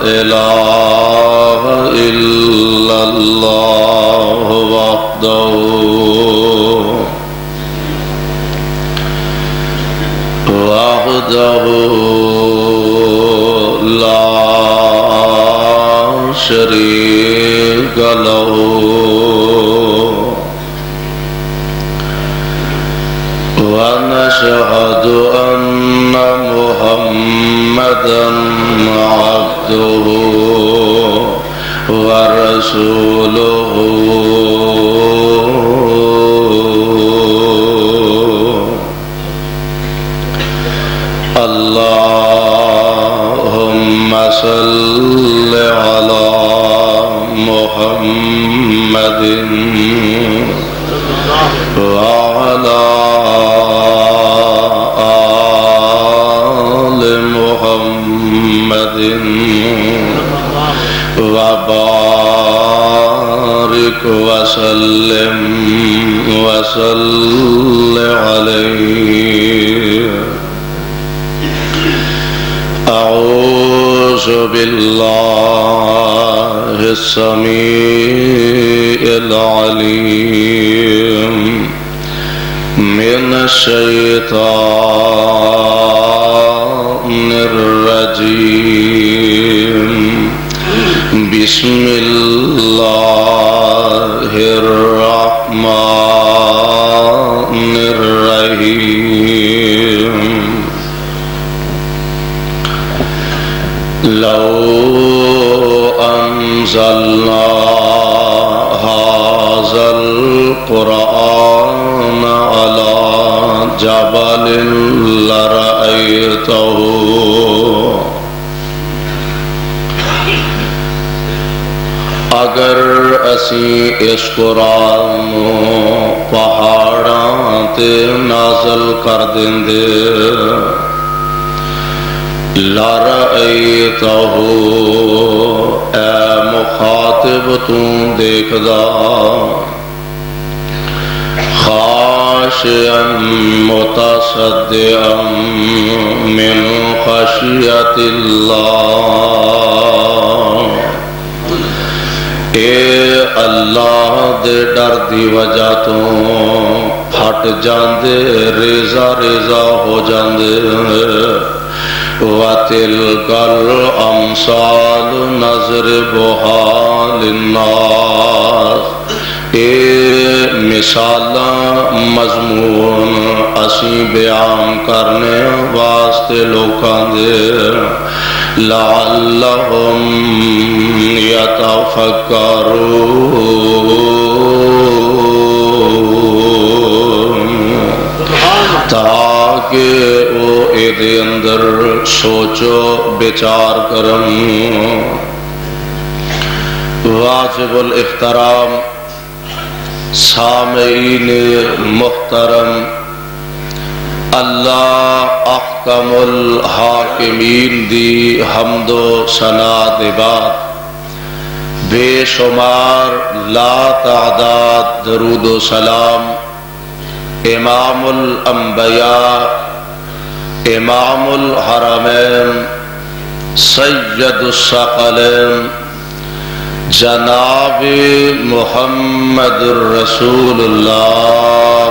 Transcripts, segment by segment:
إله إلا الله وحده لا شريك له ونشهد أن محمدا عبده ورسوله اللهم صل على محمد وعلى آل محمد وبارك وسلم عليه. أعوذ بالله السميع العليم من الشيطان الرجيم. بسم الله الرحمن الرحيم. لو أنزلنا هذا القرآن على جبل لرأيته اگر اسی اس قرآن نو پہاڑاں تے نازل کر دیندے لَرَأَيْتَهُ اے مخاطب تو دیکھدا خاشعا متصدعا من خشیت اللہ. اے اللہ دے ڈر دی وجہ تو پھٹ جاندے ریزہ ریزہ ہو جاندے. وَتِلْكَ الْأَمْثَالُ نَضْرِبُهَا لِلنَّاسِ. اے مثالاں مضمون اسی بیان کرنے واسطے لوکاں دے لَعَلَّهُمْ يَتَفَكَّرُونَ تاکہ وہ ایدے اندر سوچو بچار کرن. واجب الاحترام سامعین محترم، اللہ احکم الحاکمین دی حمد و ثنا دے بعد بے شمار لا تعداد درود و سلام امام الانبیاء امام الحرمین سید الثقلین جناب محمد الرسول اللہ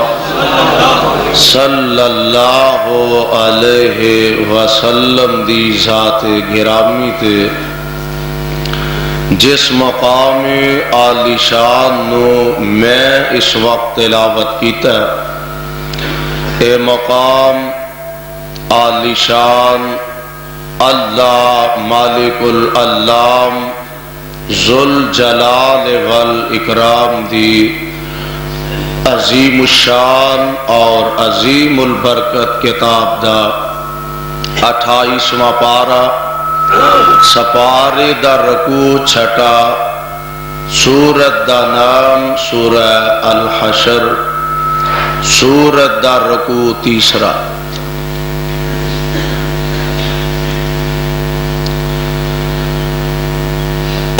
صلی اللہ علیہ وسلم دی ذات گرامی تے جس مقام عالی شان نو میں اس وقت تلاوت کیتا ہے، اے مقام عالی شان اللہ مالک العلام ذوالجلال والاکرام دی عظیم الشان اور عظیم البرکت کتاب دا 28واں پارہ سپارے دا رکوع چھٹا، سورت دا نام سورہ الحشر، سورت دا رکوع تیسرا.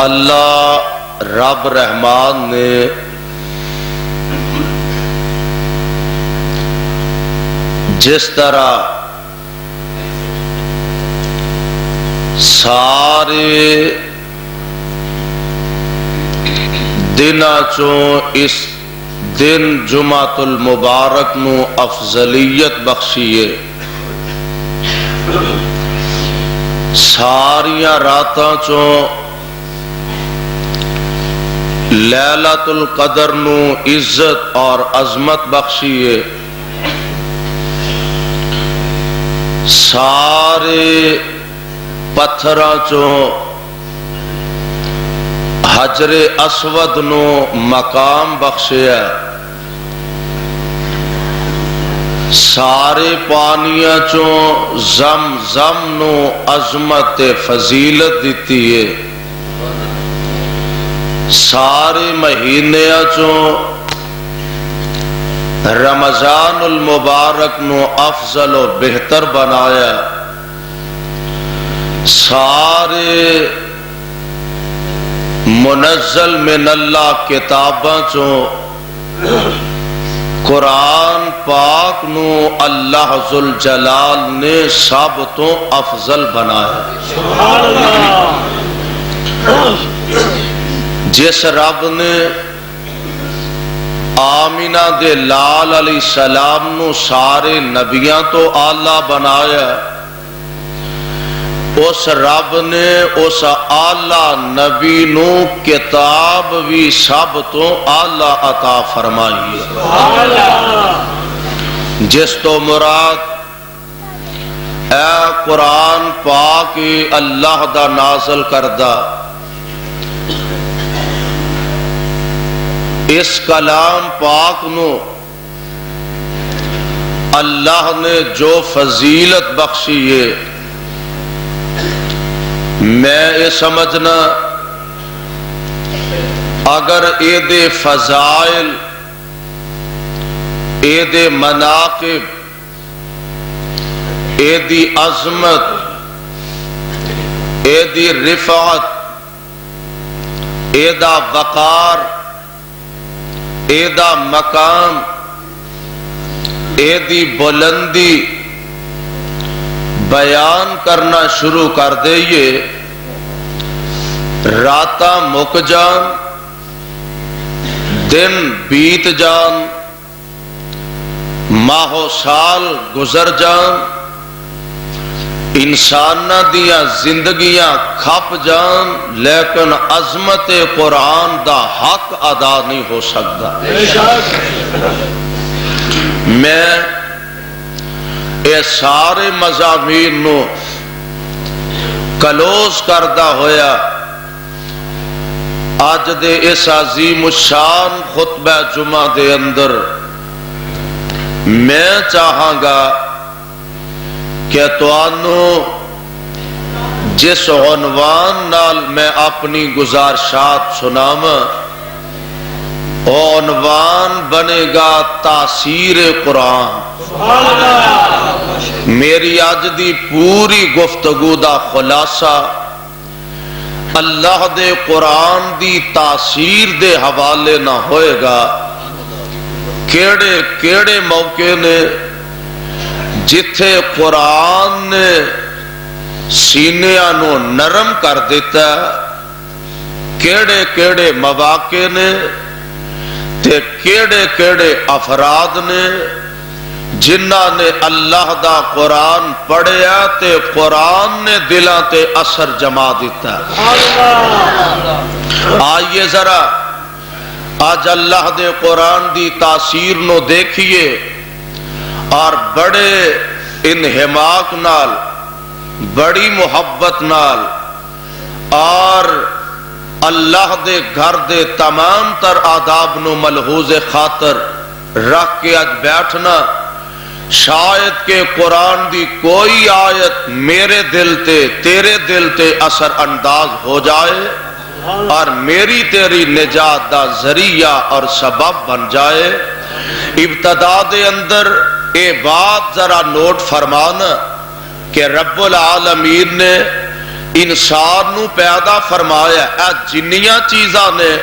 اللہ رب رحمان نے جس طرح سارے دناں چوں اس دن جمعۃ المبارک نو افضلیت بخشیے، ساریاں راتاں چوں لیلۃ القدر نو عزت اور عظمت بخشیے، سارے پتھراں چوں حجر اسود نو مقام بخشیا، سارے پانیاں چوں زم نو عظمت فضیلت دیتی ہے، سارے مہینیاں چوں رمضان المبارک نو افضل و بہتر بنایا، سارے منزل من اللہ کتاباں چوں قرآن پاک نو اللہ ذوالجلال نے سب تو افضل بنایا۔ سبحان اللہ۔ جس رب نے آمینہ دے لال علیہ السلام نو سارے نبیاں تو آلہ بنایا، اس رب نے اس آلہ نبی نو کتاب بھی سب تو آلہ عطا فرمائی ہے، جس تو مراد اے قرآن پاک اللہ دا نازل کردہ اس کلام پاک نو اللہ نے جو فضیلت بخشی ہے، میں یہ سمجھنا اگر اے دے فضائل، اے دے مناقب، اے دی عظمت، اے دی رفعت، اے دا وقار، اے دا مقام، اے دی بلندی بیان کرنا شروع کر دئیے، راتاں مک جان، دن بیت جان، ماہ و سال گزر جان، انساناں دیاں زندگیاں کھپ جان، لیکن عظمت قرآن دا حق ادا نہیں ہو سکتا۔ میں اے سارے مضامین نو کلوز کردہ ہویا آج دے اس عظیم الشان خطبہ جمعہ دے اندر میں چاہاں گا کہ توانو جس عنوان نال میں اپنی گزارشات سناواں، وہ عنوان بنے گا تاثیر قرآن۔ میری آج دی پوری گفتگو دا خلاصہ اللہ دے قرآن دی تاثیر دے حوالے نہ ہوئے گا، کیڑے کیڑے موقع نے جتھے قرآن نے سینیاں نو نرم کر دیتا، کیڑے کیڑے مواقع نے تے کیڑے کیڑے افراد نے جنہاں نے اللہ دا قرآن پڑھیا تے قرآن نے دلاں تے اثر جما دیتا۔ آئیے ذرا آج اللہ دے قرآن دی تاثیر نو دیکھیے اور بڑے انہماک نال، بڑی محبت نال اور اللہ دے گھر دے تمام تر آداب نو ملحوظ خاطر رکھ کے آج بیٹھنا، شاید کہ قرآن دی کوئی آیت میرے دل تے تیرے دل تے اثر انداز ہو جائے اور میری تیری نجات دا ذریعہ اور سبب بن جائے۔ ابتدا دے اندر اے بات ذرا نوٹ فرمانا کہ رب العالمین نے انسان نو پیدا فرمایا، اے جنیاں چیزاں نے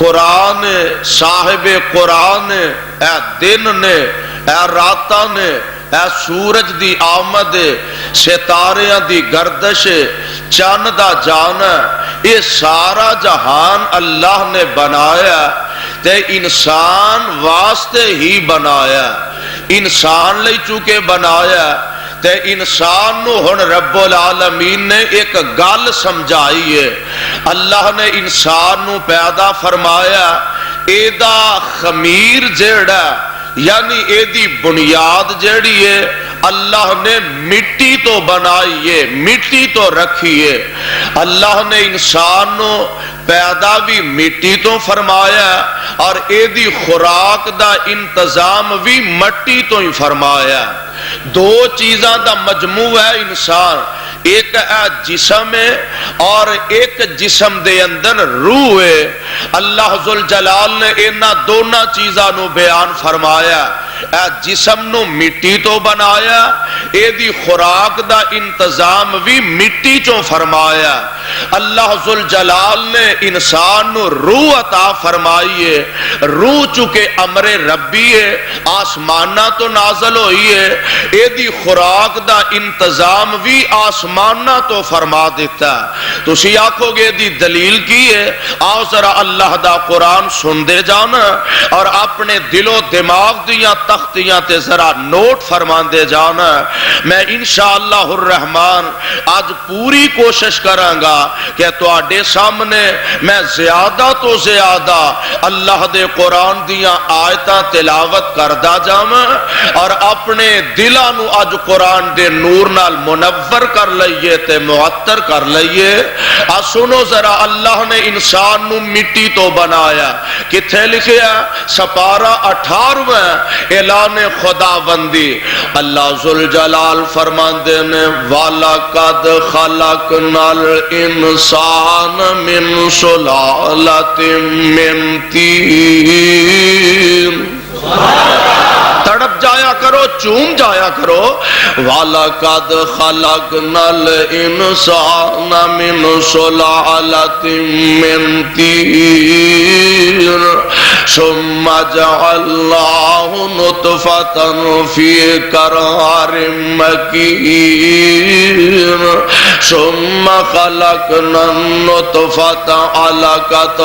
قرآن صاحب قرآن اے دن نے اے راتاں نے اے سورج دی آمد ستاریاں دی گردش چاند دا جانا یہ سارا جہان اللہ نے بنایا تے انسان واسطے ہی بنایا انسان لئی چونکہ بنایا تے انسان نو ہن رب العالمین نے ایک گل سمجھائی ہے اللہ نے انسان نو پیدا فرمایا ایدا خمیر جیڑا یعنی ایدی بنیاد جیڑی ہے اللہ نے مٹی تو بنائی ہے مٹی تو رکھی ہے اللہ نے انسان نو پیدا بھی مٹی تو فرمایا اور ایدی خوراک دا انتظام بھی مٹی تو ہی فرمایا دو چیزاں دا مجموع ہے انسان ایک ہے جسم ہے اور ایک جسم دے اندر روح ہے اللہ ذوالجلال نے انہاں دونوں چیزاں نو بیان فرمایا اے جسم نو مٹی تو بنایا اے دی خوراک دا انتظام بھی مٹی چوں فرمایا اللہ ذوالجلال نے انسان نو روح عطا فرمائی ہے روح چونکہ امر ربی ہے آسمانہ تو نازل ہوئی ہے اے دی خوراک دا انتظام بھی آسمانہ تو فرما دیتا ہے تو اسی آنکھو گے دی دلیل کی ہے آؤ ذرا اللہ دا قرآن سن دے جانا اور اپنے دل و دماغ دیاں تختیاں تے ذرا نوٹ فرمان دے جانا میں انشاءاللہ الرحمن آج پوری کوشش کروں گا کہ تو آڈے سامنے میں زیادہ تو زیادہ اللہ دے قرآن دیاں آیتاں تلاوت کردہ جاما اور اپنے دلانو آج قرآن دے نور نال منور کر لئیے تے معطر کر لئیے سنو ذرا اللہ نے انسان نو مٹی تو بنایا کتھے لکھیا سپارہ 18 اعلان خدا بندی اللہ ذوالجلال فرماندے نے وَلَقَدْ خَلَقْنَا الْإِنسَانَ مِنْ سُلَالَةٍ مِّن طِينٍ تڑپ جایا کرو چوم جایا کرو وَلَقَدْ خَلَقْنَا الْإِنسَانَ مِنْ سُلَالَةٍ مِّن طِينٍ ثُمَّ جَعَلْنَاهُ نُطْفَةً فِي قَرَارٍ مَّكِينٍ ثُمَّ خَلَقْنَا النُّطْفَةَ عَلَقَةً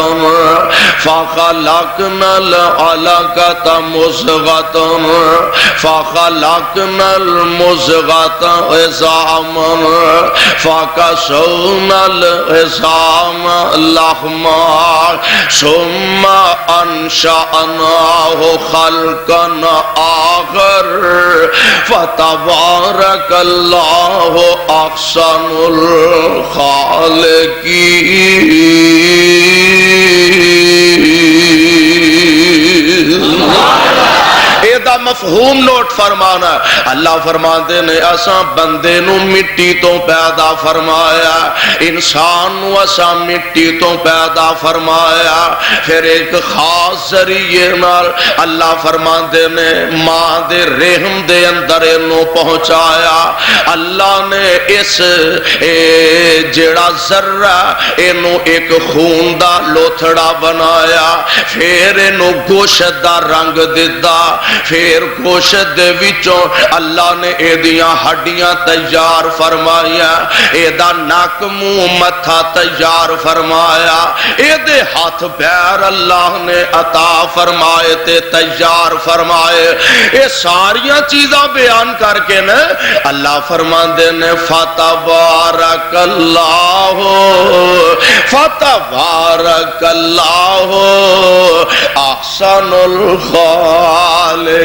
فَخَلَقْنَا الْعَلَقَةَ مُضْغَةً فَخَلَقْنَا الْمُضْغَةَ عِظَامًا فَكَسَوْنَا الْعِظَامَ لَحْمًا ثُمَّ أَنشَأْنَاهُ خَلْقًا آخَرَ فَتَبَارَكَ اللَّهُ أَحْسَنُ الْخَالِقِينَ ایدہ مفہوم نوٹ فرمانا اللہ فرماندے نے اساں بندے نو مٹی تو پیدا فرمایا انسان نو اساں مٹی تو پیدا فرمایا پھر ایک خاص ذریعے نال اللہ فرماندے نے ماں دے رحم دے اندر نو پہنچایا اللہ نے اس جڑا ذرہ انو ایک خون دا لوتھڑا بنایا پھر انو گوشت دا رنگ دیتا پھر گوشت دے وچوں اللہ نے ایدیاں ہڈیاں تیار فرمایا ایدہ ناک منہ متھا تیار فرمایا ایدے ہاتھ پیر اللہ نے عطا فرمائے تے تیار فرمائے اے ساریاں چیزاں بیان کر کے نا اللہ فرماندے نے فتبارک اللہ احسن الخالقین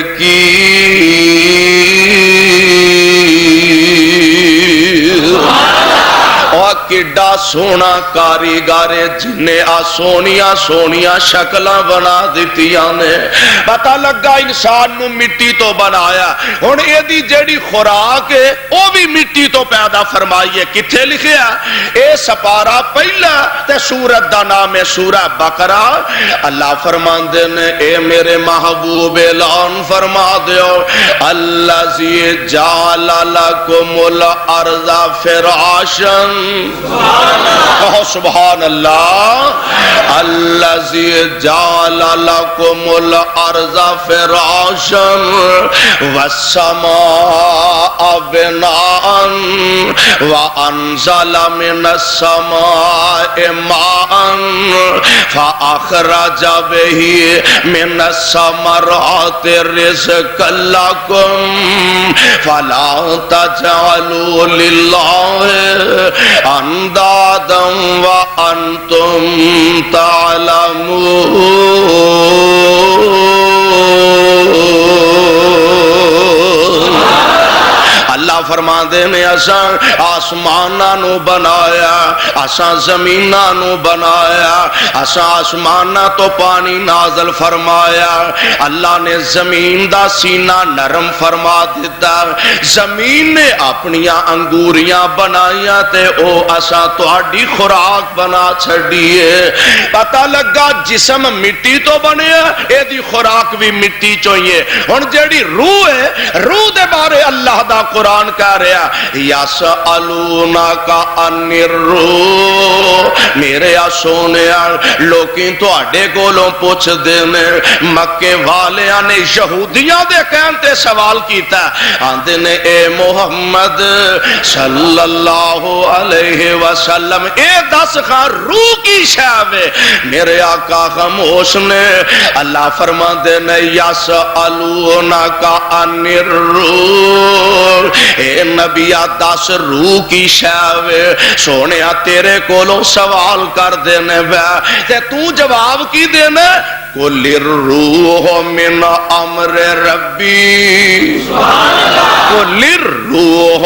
اور کڈا سونا کاریگر جنہیں سونیاں سونیاں شکلاں بنا دیتیاں نے پتہ لگا انسان نو مٹی تو بنایا ہن ایدی جیڑی خوراک ہے وہ بھی مٹی تو پیدا فرمائی ہے کتھے لکھیا اے سپارہ پہلا تے سورت دا نام ہے سورہ بقرہ اللہ فرماندے نے اے میرے محبوب اعلان فرما دیو الذی جعل لکم الارض فراشا کہو سبحان اللہ۔ الذی جعل لکم الارض فراشا والسماء بناء وانزل من السماء ماء فاخرج به من الثمرات رزقا لکم فلا تجعلوا للہ اندادا وانتم تعلمون۔ اللہ فرما دے نے اساں آسماناں نو بنایا، اساں زمیناں نو بنایا، اساں آسماناں تو پانی نازل فرمایا، اللہ نے زمین دا سینہ نرم فرما دیتا، زمین نے اپنیاں انگوریاں بنائیاں تے او اساں تہاڈی خوراک بنا چھڈیے۔ پتہ لگا جسم مٹی تو بنیا، اے دی خوراک بھی مٹی چوئیے۔ ہن جیڑی روح ہے، روح دے بارے اللہ دا قرآن کہہ رہا یسألونک عن الروح، میرے سونیا لوکیں تواڈے کولوں پوچھ دے نے، مکے والیاں نے یہودیاں دے کہن تے سوال کیتا، آندے نے اے محمد صلی اللہ علیہ وسلم اے دس خان روح کی شے وے؟ میرے آقا خاموش نے۔ اللہ فرماندے نے یسألونک عن الروح، اے نبی دس روح کی شے وے؟ سونیا تیرے کولوں سوال کر دینے وے تے تو جواب کی دینے؟ قل الروح من امر ربی، قل الروح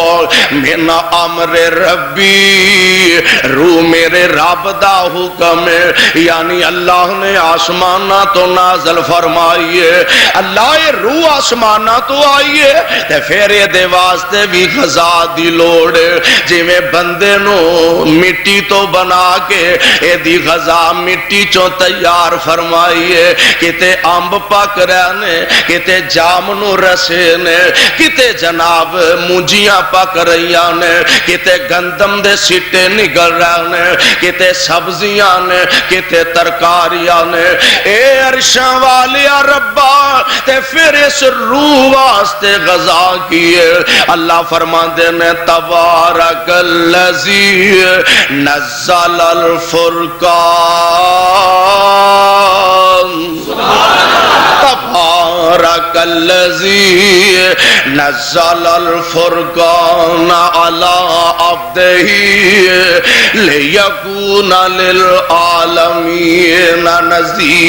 من امر ربی، روح میرے رب دا حکم ہے، یعنی اللہ نے آسمانہ تو نازل فرمائیے، اللہ یہ روح آسمانہ تو آئیے تے پھر یہ دے واسطے بھی غذا دی لوڑ، جی میں بندے نو مٹی تو بنا کے اے دی غذا مٹی چوں تیار فرمائیے، کتے امب پک رہنے، کتے جامنو رسے نے، کتے جناب مونجیاں پک رہیاں نے، کتے گندم دے سٹے نگل رہنے، کتے سبزیاں نے، کتے ترکاریاں نے، اے عرشاں والیا ربا تے پھر اس روح واسطے غذا کیے۔ اللہ فرماندے نے تبارک الذی نزل الفرقان، تبارک الذی نزل الفرقان علی عبدہ لیکون للعالمین نذیرا۔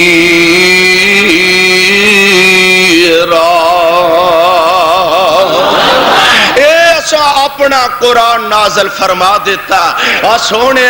اپنا قرآن نازل فرما دیتا، اور سونے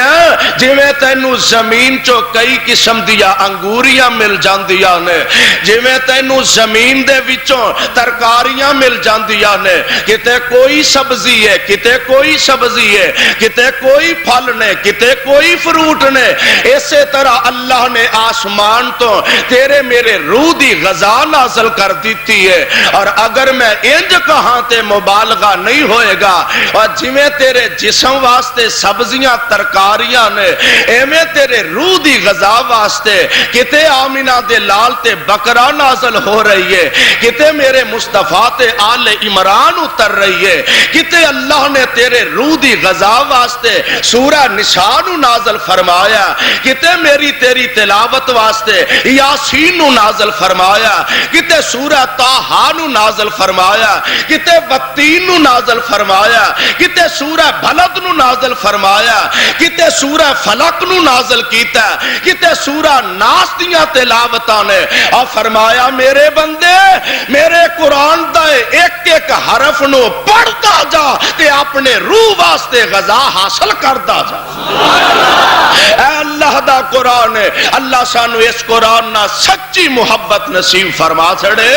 جی میں تینو زمین چو کئی قسم دیا انگوریاں مل جاندیاں نے، جی میں تینو زمین دے وچوں ترکاریاں مل جاندیاں نے، کتے کوئی سبزی ہے، کتے کوئی سبزی ہے، کتے کوئی پھل نے، کتے کوئی فروٹ نے، اسی طرح اللہ نے آسمان تو تیرے میرے روح دی غذا نازل کر دیتی ہے، اور اگر میں انج کہاں تے مبالغہ نہیں ہوئے گا، اور جویں تیرے جسم واسطے سبزیاں ترکاریاں نے، ایویں تیرے روح دی غذا واسطے کتے آمینہ دے لال تے بکرا نازل ہو رہی ہے، کتے میرے مصطفیٰ تے آل عمران اتر رہی ہے، کتے اللہ نے تیرے روح دی غذا واسطے سورہ نساء نازل فرمایا، کتے میری تیری تلاوت واسطے یاسین نازل فرمایا، کتے سورہ طٰہٰ نازل فرمایا، کتے والتین نازل فرمایا، کتے سورہ بلد نو نازل فرمایا، کتے سورہ فلق نو نازل کیتا، کتے سورہ ناس دیاں تلاوتاں نے، اور فرمایا میرے بندے میرے قرآن دے ایک ایک حرف نو پڑھتا جا تے اپنے روح واسطے غذا حاصل کرتا جا۔ اے اللہ اللہ دا قرآن ہے، اللہ سانو اس قرآن نہ سچی محبت نصیب فرما چھڑے۔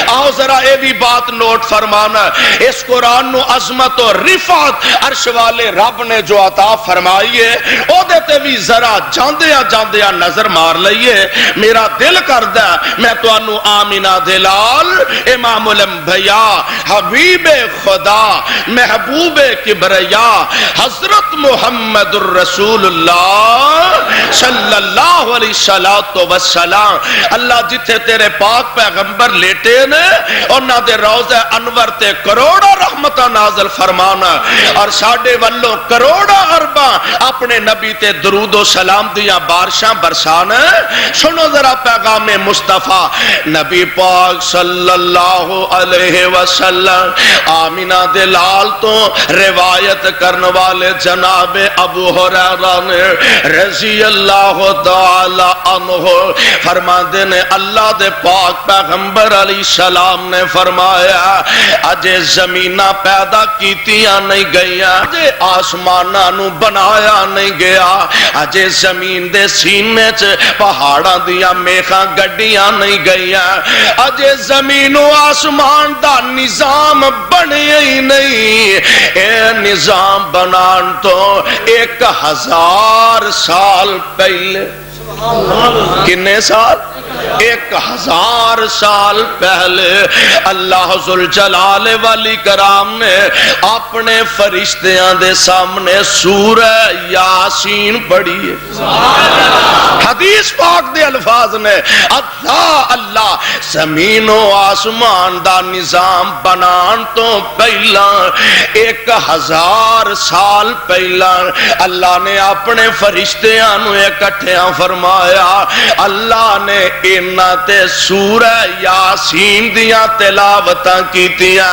آؤ ذرا اے بھی بات نوٹ فرمانا، اس قرآن نو عظمت و رفعت عرش والے رب نے جو عطا فرمائی ہے او دیتے بھی ذرا جاندیا نظر مار لئیے۔ میرا دل کردہ میں تو انو آمینہ دلال امام الانبیاء حبیب خدا محبوب کبریا حضرت محمد الرسول اللہ صلی اللہ علیہ وسلم، اللہ جتھے تیرے پاک پیغمبر لیٹے نے اور نہ دے روضہ انور تے کروڑا رحمتہ نازل فرمانا اور ساڑھے والوں کروڑا اربا اپنے نبی تے درود و سلام دیا بارشاں برسانا۔ سنو ذرا پیغام مصطفیٰ نبی پاک صلی اللہ علیہ وسلم آمینہ دلال تو روایت کرنے والے جناب ابو ہریرہ نے رضی اللہ تعالی عنہ فرماندے نے اللہ دے پاک پیغمبر علیہ السلام نے فرمایا اجے زمینہ پیدا کیتیاں نہیں گئیاں، اجے آسمانہ نو بنایا نہیں گیا، اجے زمین دے سینے چ پہاڑاں دیا میخاں گڈیاں نہیں گئیاں، اجے زمین و آسمان دا نظام بنے ہی نہیں۔ اے نظام بنان تو 1000 سال پہلے، کنے سال؟ 1000 سال پہلے اللہ ذوالجلال والی کرام نے اپنے فرشتیاں دے سامنے سورہ یاسین پڑھی ہے۔ حدیث پاک دے الفاظ نے اللہ زمین و آسمان دا نظام بنان تو پہلا 1000 سال پہلا اللہ نے اپنے فرشتیاں نو اکٹھیاں فرمایا، اللہ نے انہاں تے سورہ یاسین دیاں تلاوتاں کیتیاں۔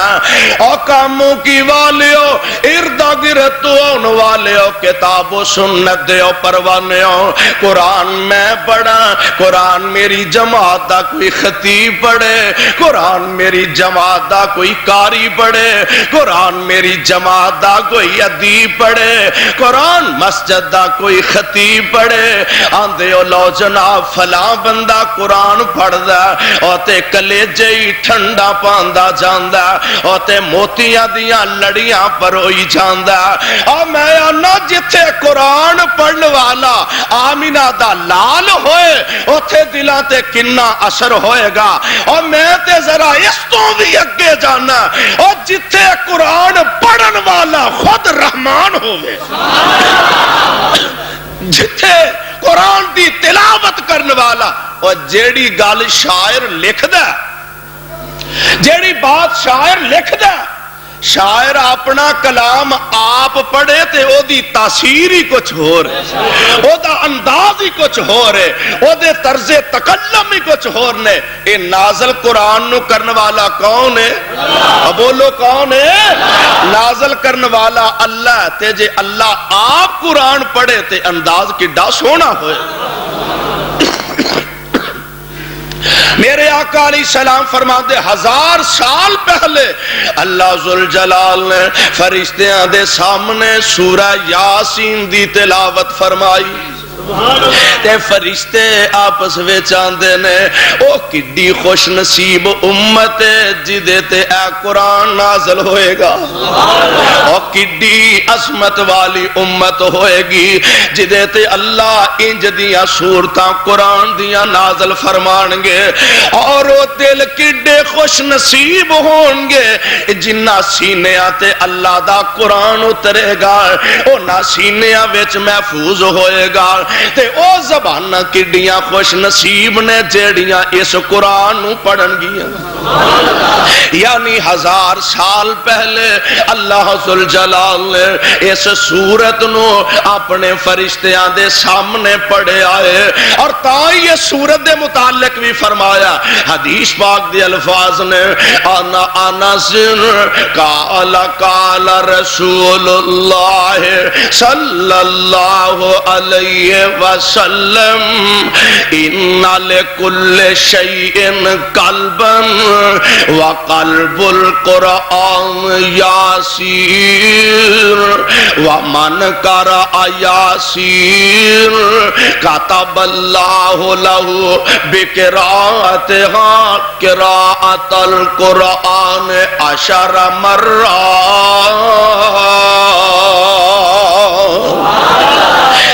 او کاموں کی والیو اردا گرد آن والیو کتاب و سنت دیو پروانیو، قرآن میں پڑھا، قرآن میری جماعت دا کوئی خطیب پڑھے، قرآن میری جماعت دا کوئی قاری پڑھے، قرآن میری جماعت دا کوئی ادیب پڑھے، قرآن مسجد دا کوئی خطیب پڑھے، آندے او لو جناب فلاں بندہ قرآن پڑھ دا اور تے کلیجے ہی ٹھنڈا پاندہ جاندہ اور تے موتیاں دیاں لڑیاں پر ہوئی جاندہ۔ اور میں آنا جتھے قرآن پڑھن والا آمینہ دا لال ہوئے اتھے دلاں تے کنہ اثر ہوئے گا۔ اور میں تے ذرا اس تو بھی اگے جانا اور جتھے قرآن پڑھن والا خود رحمان ہوئے، جتھے قرآن دی تلاوت کرنے والا اور جیڑی گال شاعر لکھ دا، جیڑی بات شاعر لکھ دا، شاعر اپنا کلام آپ پڑھے تے او دی تاثیر ہی کچھ ہو رہے، او دا انداز ہی کچھ ہو رہے، او دے طرز تکلم ہی کچھ ہو رہے۔ اے نازل قرآن نو کرنے والا کون ہے؟ بولو کون ہے؟ نازل کرنے والا اللہ تے جے اللہ آپ قرآن پڑھے تے انداز کڈا سونا ہوئے۔ میرے آقا علیہ السلام فرماتے 1000 سال پہلے اللہ ذوالجلال نے فرشتیاں دے سامنے سورہ یاسین دی تلاوت فرمائی تے فرشتے آپس وچ آندے نے او کڈی خوش نصیب امت جدے تے اے قرآن نازل ہوئے گا، او کڈی عظمت والی امت ہوئے گی جدے تے اللہ انج دیاں صورتاں قرآن دیاں نازل فرمان گے، اور او دل کڈے خوش نصیب ہون گے جنہ سینیاں تے اللہ دا قرآن اترے گا، او نہ سینیاں وچ محفوظ ہوئے گا تے او زبانہ کڈیاں خوش نصیب نے جیڑیاں اس قرآن نو پڑھن گیاں۔ یعنی 1000 سال پہلے اللہ ذوالجلال نے اس سورت نو اپنے فرشتیاں دے سامنے پڑھے آئے، اور تاں یہ سورت دے متعلق بھی فرمایا حدیث پاک دے الفاظ نے انا انس قال رسول اللہ صلی اللہ علیہ وسلم ان لکل شیء قلبا وقلب القرآن یاسیر ومن قرأ یاسیر کتب اللہ لہ بقراءتها قراءة القرآن 10 مرات۔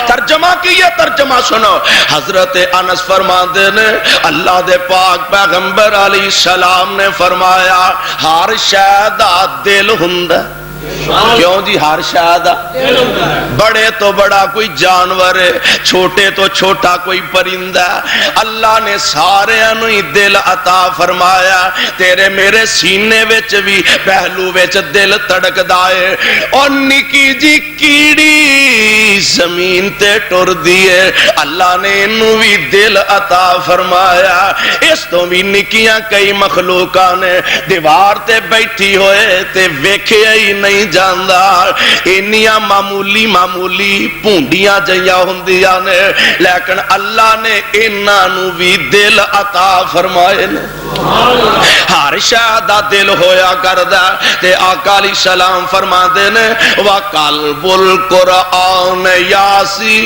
ترجمہ کیا، ترجمہ سنو۔ حضرت انس فرماندے نے اللہ دے پاک پیغمبر علیہ السلام نے فرمایا ہر شے دا دل ہوندا۔ کیوں جی؟ ہر شاید بڑے تو بڑا کوئی جانور ہے، چھوٹے تو چھوٹا کوئی پرندہ، اللہ نے سارے انہی دل عطا فرمایا۔ تیرے میرے سینے وچ بھی پہلو وچ دل تڑک دائے، اور نکی جی کیڑی زمین تے ٹر دیے، اللہ نے انہوں بھی دل عطا فرمایا۔ اس تو بھی نکیاں کئی مخلوقاں نے دیوار تے بیٹھی ہوئے تے ویکھے ہی نہیں جاندار، انیاں معمولی معمولی پونڈیاں جیاں ہوندیاں نے، لیکن اللہ نے انہاں نو بھی دل عطا فرمائے نے۔ ہر شے دا دل ہویا کردا تے آقا علیہ السلام فرماندے نے وَقَلْبُ الْقُرْآنِ یاسین،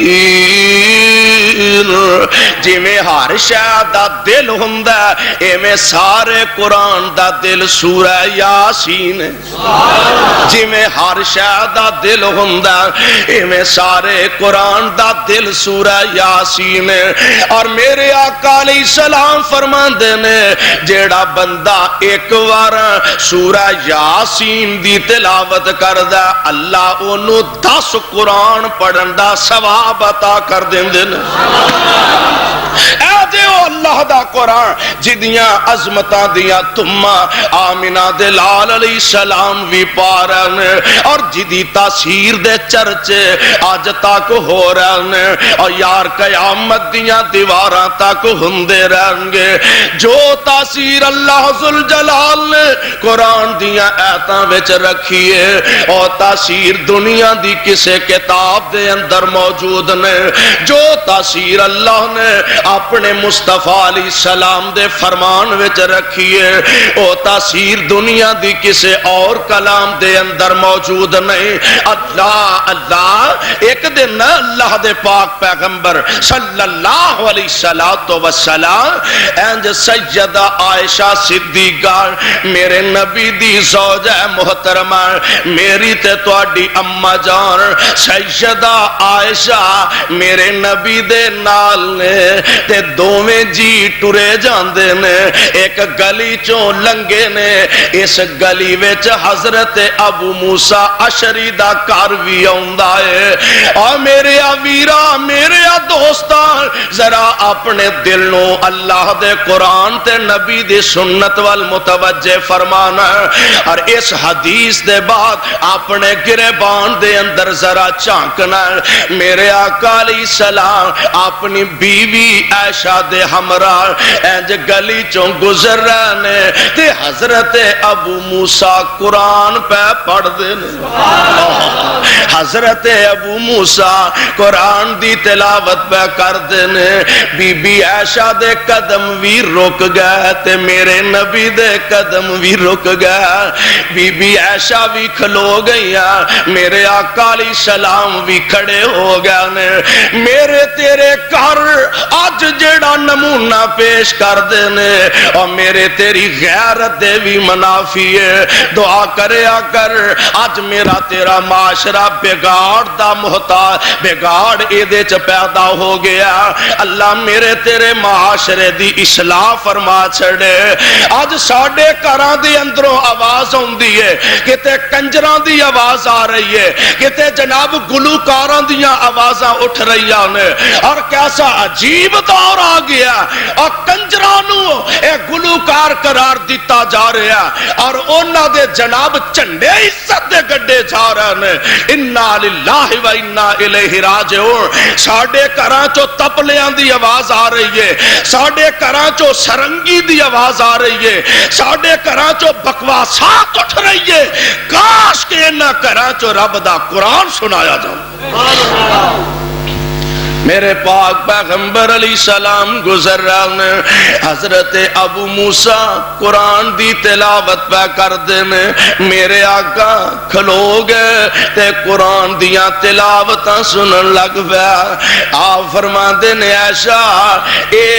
جویں ہر شے دا دل ہوندا ایویں سارے قرآن دا دل سورہ یاسین، جویں ہر شے دا دل ہوندا ایویں سارے قرآن دا دل سورہ یاسین۔ اور میرے آقا علیہ السلام فرماندے نے جیڑا بندہ ایک وار سورہ یاسین دی تلاوت کردا اللہ اونوں 10 قرآن پڑھن دا ثواب عطا کر دیندے نے۔ اے دیو اللہ دا قرآن جدیاں عظمتاں دیاں تمّا آمنہ دے لال علیہ السلام بھی پا رہے ہیں، اور جدی تاثیر دے چرچے آج تک ہو رہے ہیں، اور یار قیامت دیاں دیواراں تک ہندے رہیں گے۔ جو تاثیر اللہ ذوالجلال نے قرآن دیاں آیتاں وچ رکھی ہے، اور تاثیر دنیا دی کسے کتاب دے اندر موجود نے، جو تاثیر اللہ نے اپنے مصطفیٰ علیہ السلام دے فرمان وچ رکھی ہے، او تاثیر دنیا دی کسے اور کلام دے اندر موجود نہیں۔ اللہ ایک دن اللہ دے پاک پیغمبر صلی اللہ علیہ وسلم انج سیدہ عائشہ صدیقہ میرے نبی دی زوجہ محترمہ میری تے تواڈی اما جان سیدہ عائشہ میرے نبی دے نال نے تے دوویں جی ٹرے جاندے نے، ایک گلی چوں لنگے نے، اس گلی وچ حضرت ابو موسیٰ اشعری دا گھر بھی آوندا ہے۔ اور میرے ویرا میرے دوستان ذرا اپنے دل نو اللہ دے قرآن تے نبی دی سنت وال متوجہ فرمانا، اور اس حدیث دے بعد اپنے گریبان دے اندر ذرا جھانکنا۔ میرے آقا علیہ السلام اپنی بیوی عائشہ دے ہمراہ انج گلی چوں گزر رہے نے تے حضرت ابو موسیٰ قرآن پہ پڑھ دے نے۔ حضرت ابو موسیٰ قرآن دی تلاوت پہ کر دے نے، بی بی عائشہ دے قدم بھی رک گئے تے میرے نبی دے قدم بھی رک گئے، بی بی عائشہ بھی کھلو گئیاں، میرے آقا علیہ السلام بھی کھڑے ہو گئے نے۔ میرے تیرے گھر آج جیڑا نمونہ پیش کر دے نے، اور میرے تیری غیرت دے بھی منافی ہے، دعا کرے کر آج میرا تیرا معاشرہ بگاڑ دا محتاج بگاڑ ایدے چ پیدا ہو گیا، اللہ میرے تیرے معاشرے دی اصلاح فرما چھڑے۔ آج ساڑھے کراں دی اندروں آواز ہوندی ہے، کتے کنجران دی آواز آ رہی ہے، کتے جناب گلوکاراں دیاں آوازاں اٹھ رہی ہیں، اور کیسا عجیب دور آ گیا، اور کنجرانوں اے گلوکار قرار دیتا جا رہا، اور اونا دے جناب چنڈے عزت دے گڈے جا رہے ہیں۔ انا للہ و انا الیہ راجعون۔ ساڑھے کراں چو تپلیاں دی آواز آ رہی ہے، ساڑھے کراں چو سرنگی دی آواز آ رہی ہے، ساڑھے کراں چو بکواسات اٹھ رہی ہے، کاش کہ انہاں کراں چو رب دا قرآن سنایا جاؤں۔ میرے پاک پیغمبر علیہ السلام گزر رہے ہیں، حضرت ابو موسیٰ قرآن دی تلاوت پہ کر دینے، میرے آقا کھلو گئے تے قرآن دیاں تلاوتاں سنن لگ پیا۔ آپ فرما دینے عائشہ اے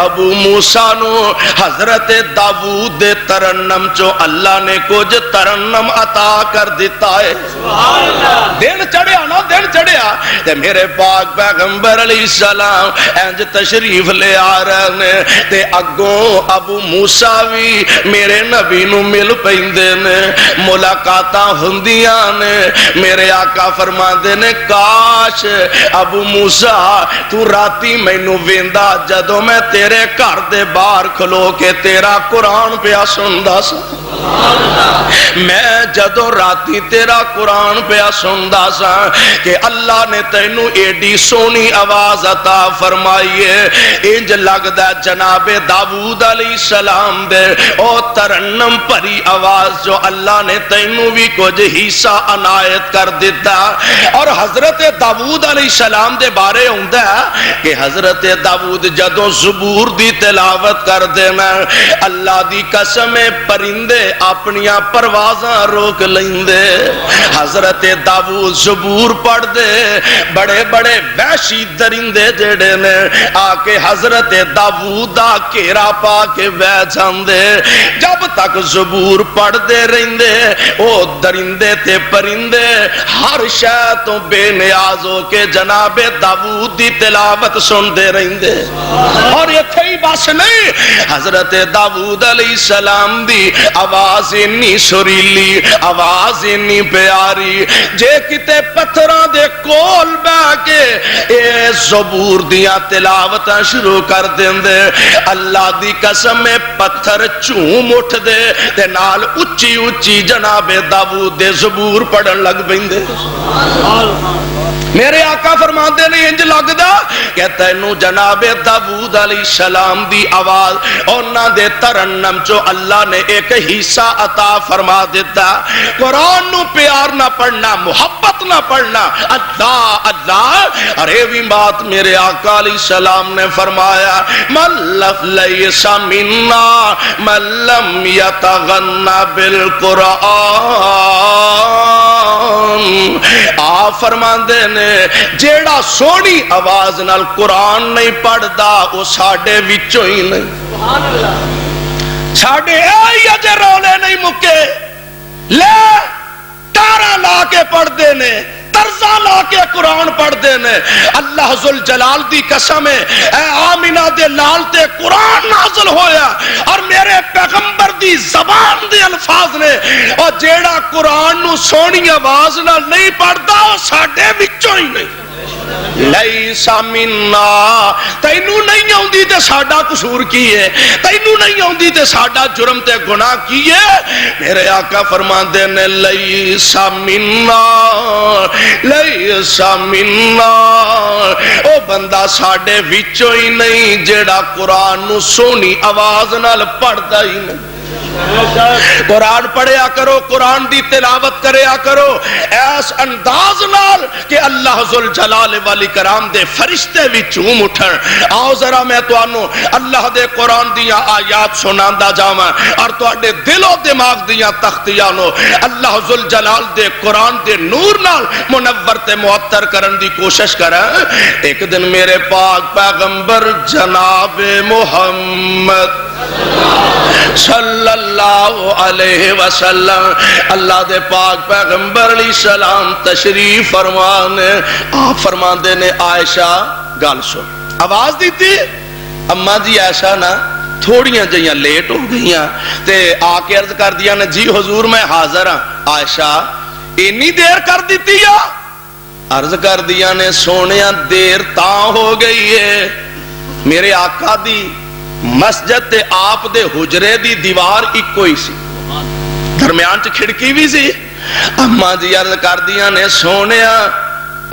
ابو موسیٰ نو حضرت داؤد دے ترنم چو اللہ نے کچھ ترنم عطا کر دیتا ہے۔ دن چڑھیا نا، دن چڑھیا تے میرے پاک پیغمبر علیہ السلام انج تشریف لے آ رہے ہیں تے اگوں ابو موسیٰ بھی میرے نبی نو مل پیندے نے، ملاقاتاں ہوندیاں نے۔ میرے آقا فرماندے نے کاش ابو موسیٰ تو راتی مینوں ویندا جدوں میں تیرے گھر دے باہر کھلو کے تیرا قرآن پیا سندا سا، میں جدوں راتی تیرا قرآن پیا سندا سا کہ اللہ نے تینوں ایڈی سونی آواز عطا فرمائی ہے، انج لگدا جناب داؤد علیہ السلام دے او ترنم بھری آواز جو اللہ نے تینوں بھی کچھ حصہ عنایت کر دیتا۔ اور حضرت داؤد علیہ السلام دے بارے ہوندا ہے کہ حضرت داؤد جدوں زبور دی تلاوت کر دینا، اللہ دی قسم پرندے اپنیاں پروازاں روک لیندے۔ حضرت داؤد زبور پڑھ دے، بڑے بڑے وحشی درندے جڑے نے آ کے حضرت داؤد دا گھیرا پا کے بیٹھ جاندے۔ جب تک زبور پڑھ دے رہندے او درندے تے پرندے ہر شے تو بے نیاز ہو کے جناب داؤد دی تلاوت سن دے رہندے۔ اور ایتھے ہی بس نہیں، حضرت داؤد علیہ السلام دی آواز انی سریلی، آواز انی پیاری، جے کتے پتھراں دے کول بیٹھ کے اے زبور دیاں تلاوتاں شروع کر دیندے، اللہ دی قسم پتھر چوم اٹھ دے تے نال اچھی اچھی جناب داؤد دے زبور پڑھن لگ پیندے۔ میرے آقا فرماندے نے انج لگدا کہ تینوں جناب داؤد علیہ السلام دی آواز انہاں دے ترنم چو اللہ نے ایک حصہ عطا فرما دیتا۔ قرآن نو پیار نہ پڑھنا، محبت نہ پڑھنا، اللہ اللہ۔ ارے بھی بات میرے آقا علیہ السلام نے فرمایا ملف لیس منا من لم یتغنى بالقرآن۔ آپ فرماندے نے جیڑا سونی آواز نال قرآن نہیں پڑھدا وہ ساڈے وچوں ہی نہیں۔ ساڈے اے اجے رولے نہیں مکے، لے تارا لا کے پڑھ دے نے، ترزا لا کے قرآن پڑھ دے نے۔ اللہ ذوالجلال دی قسم ہے اے آمینہ دے لال تے قرآن نازل ہویا اور میرے پیغمبر دی زبان دے الفاظ نے، اور جیڑا قرآن نو سونی آواز نہ نہیں پڑھدا وہ ساڈے وچوں ہی نہیں۔ لیسا منا، تینوں نہیں آؤندی تے ساڈا قصور کی ہے، تینوں نہیں آؤندی تے ساڈا جرم تے گناہ کی ہے۔ میرے آقا فرماندے نے لیسا منا، لیسا منا، او بندہ ساڈے وچوں ہی نہیں جیڑا قرآن نو سونی آواز نال پڑھدا ہی نہیں۔ قرآن پڑھیا کرو، قرآن دی تلاوت کریا کرو ایس انداز نال کہ اللہ ذوالجلال والاکرام دے فرشتے بھی چوم اٹھن۔ آؤ ذرا میں توانوں اللہ دے قرآن دیاں آیات سناندا جاواں اور تواڈے دل و دماغ دیاں تختیاں نو اللہ ذوالجلال دے قرآن دے نور نال منور تے معطر کرن دی کوشش کریں۔ ایک دن میرے پاک پیغمبر جناب محمد صلی اللہ علیہ وسلم اللہ دے پاک پیغمبر علیہ السلام تشریف فرمانے، آپ فرماندے نے عائشہ گل سن۔ آواز دیتی اماں جی عائشہ نا تھوڑیاں جیاں لیٹ ہو گئیاں تے آ کے عرض کر دیا نے جی حضور میں حاضر ہاں۔ عائشہ اتنی دیر کر دیتی ہے؟ عرض کر دیا نے سونیاں دیر تاں ہو گئی ہے میرے آقا دی مسجد تے آپ دے حجرے دی دیوار ایک کوئی سی، درمیان چ کھڑکی بھی سی۔ اماں جی عرض کر دیا نے سونیا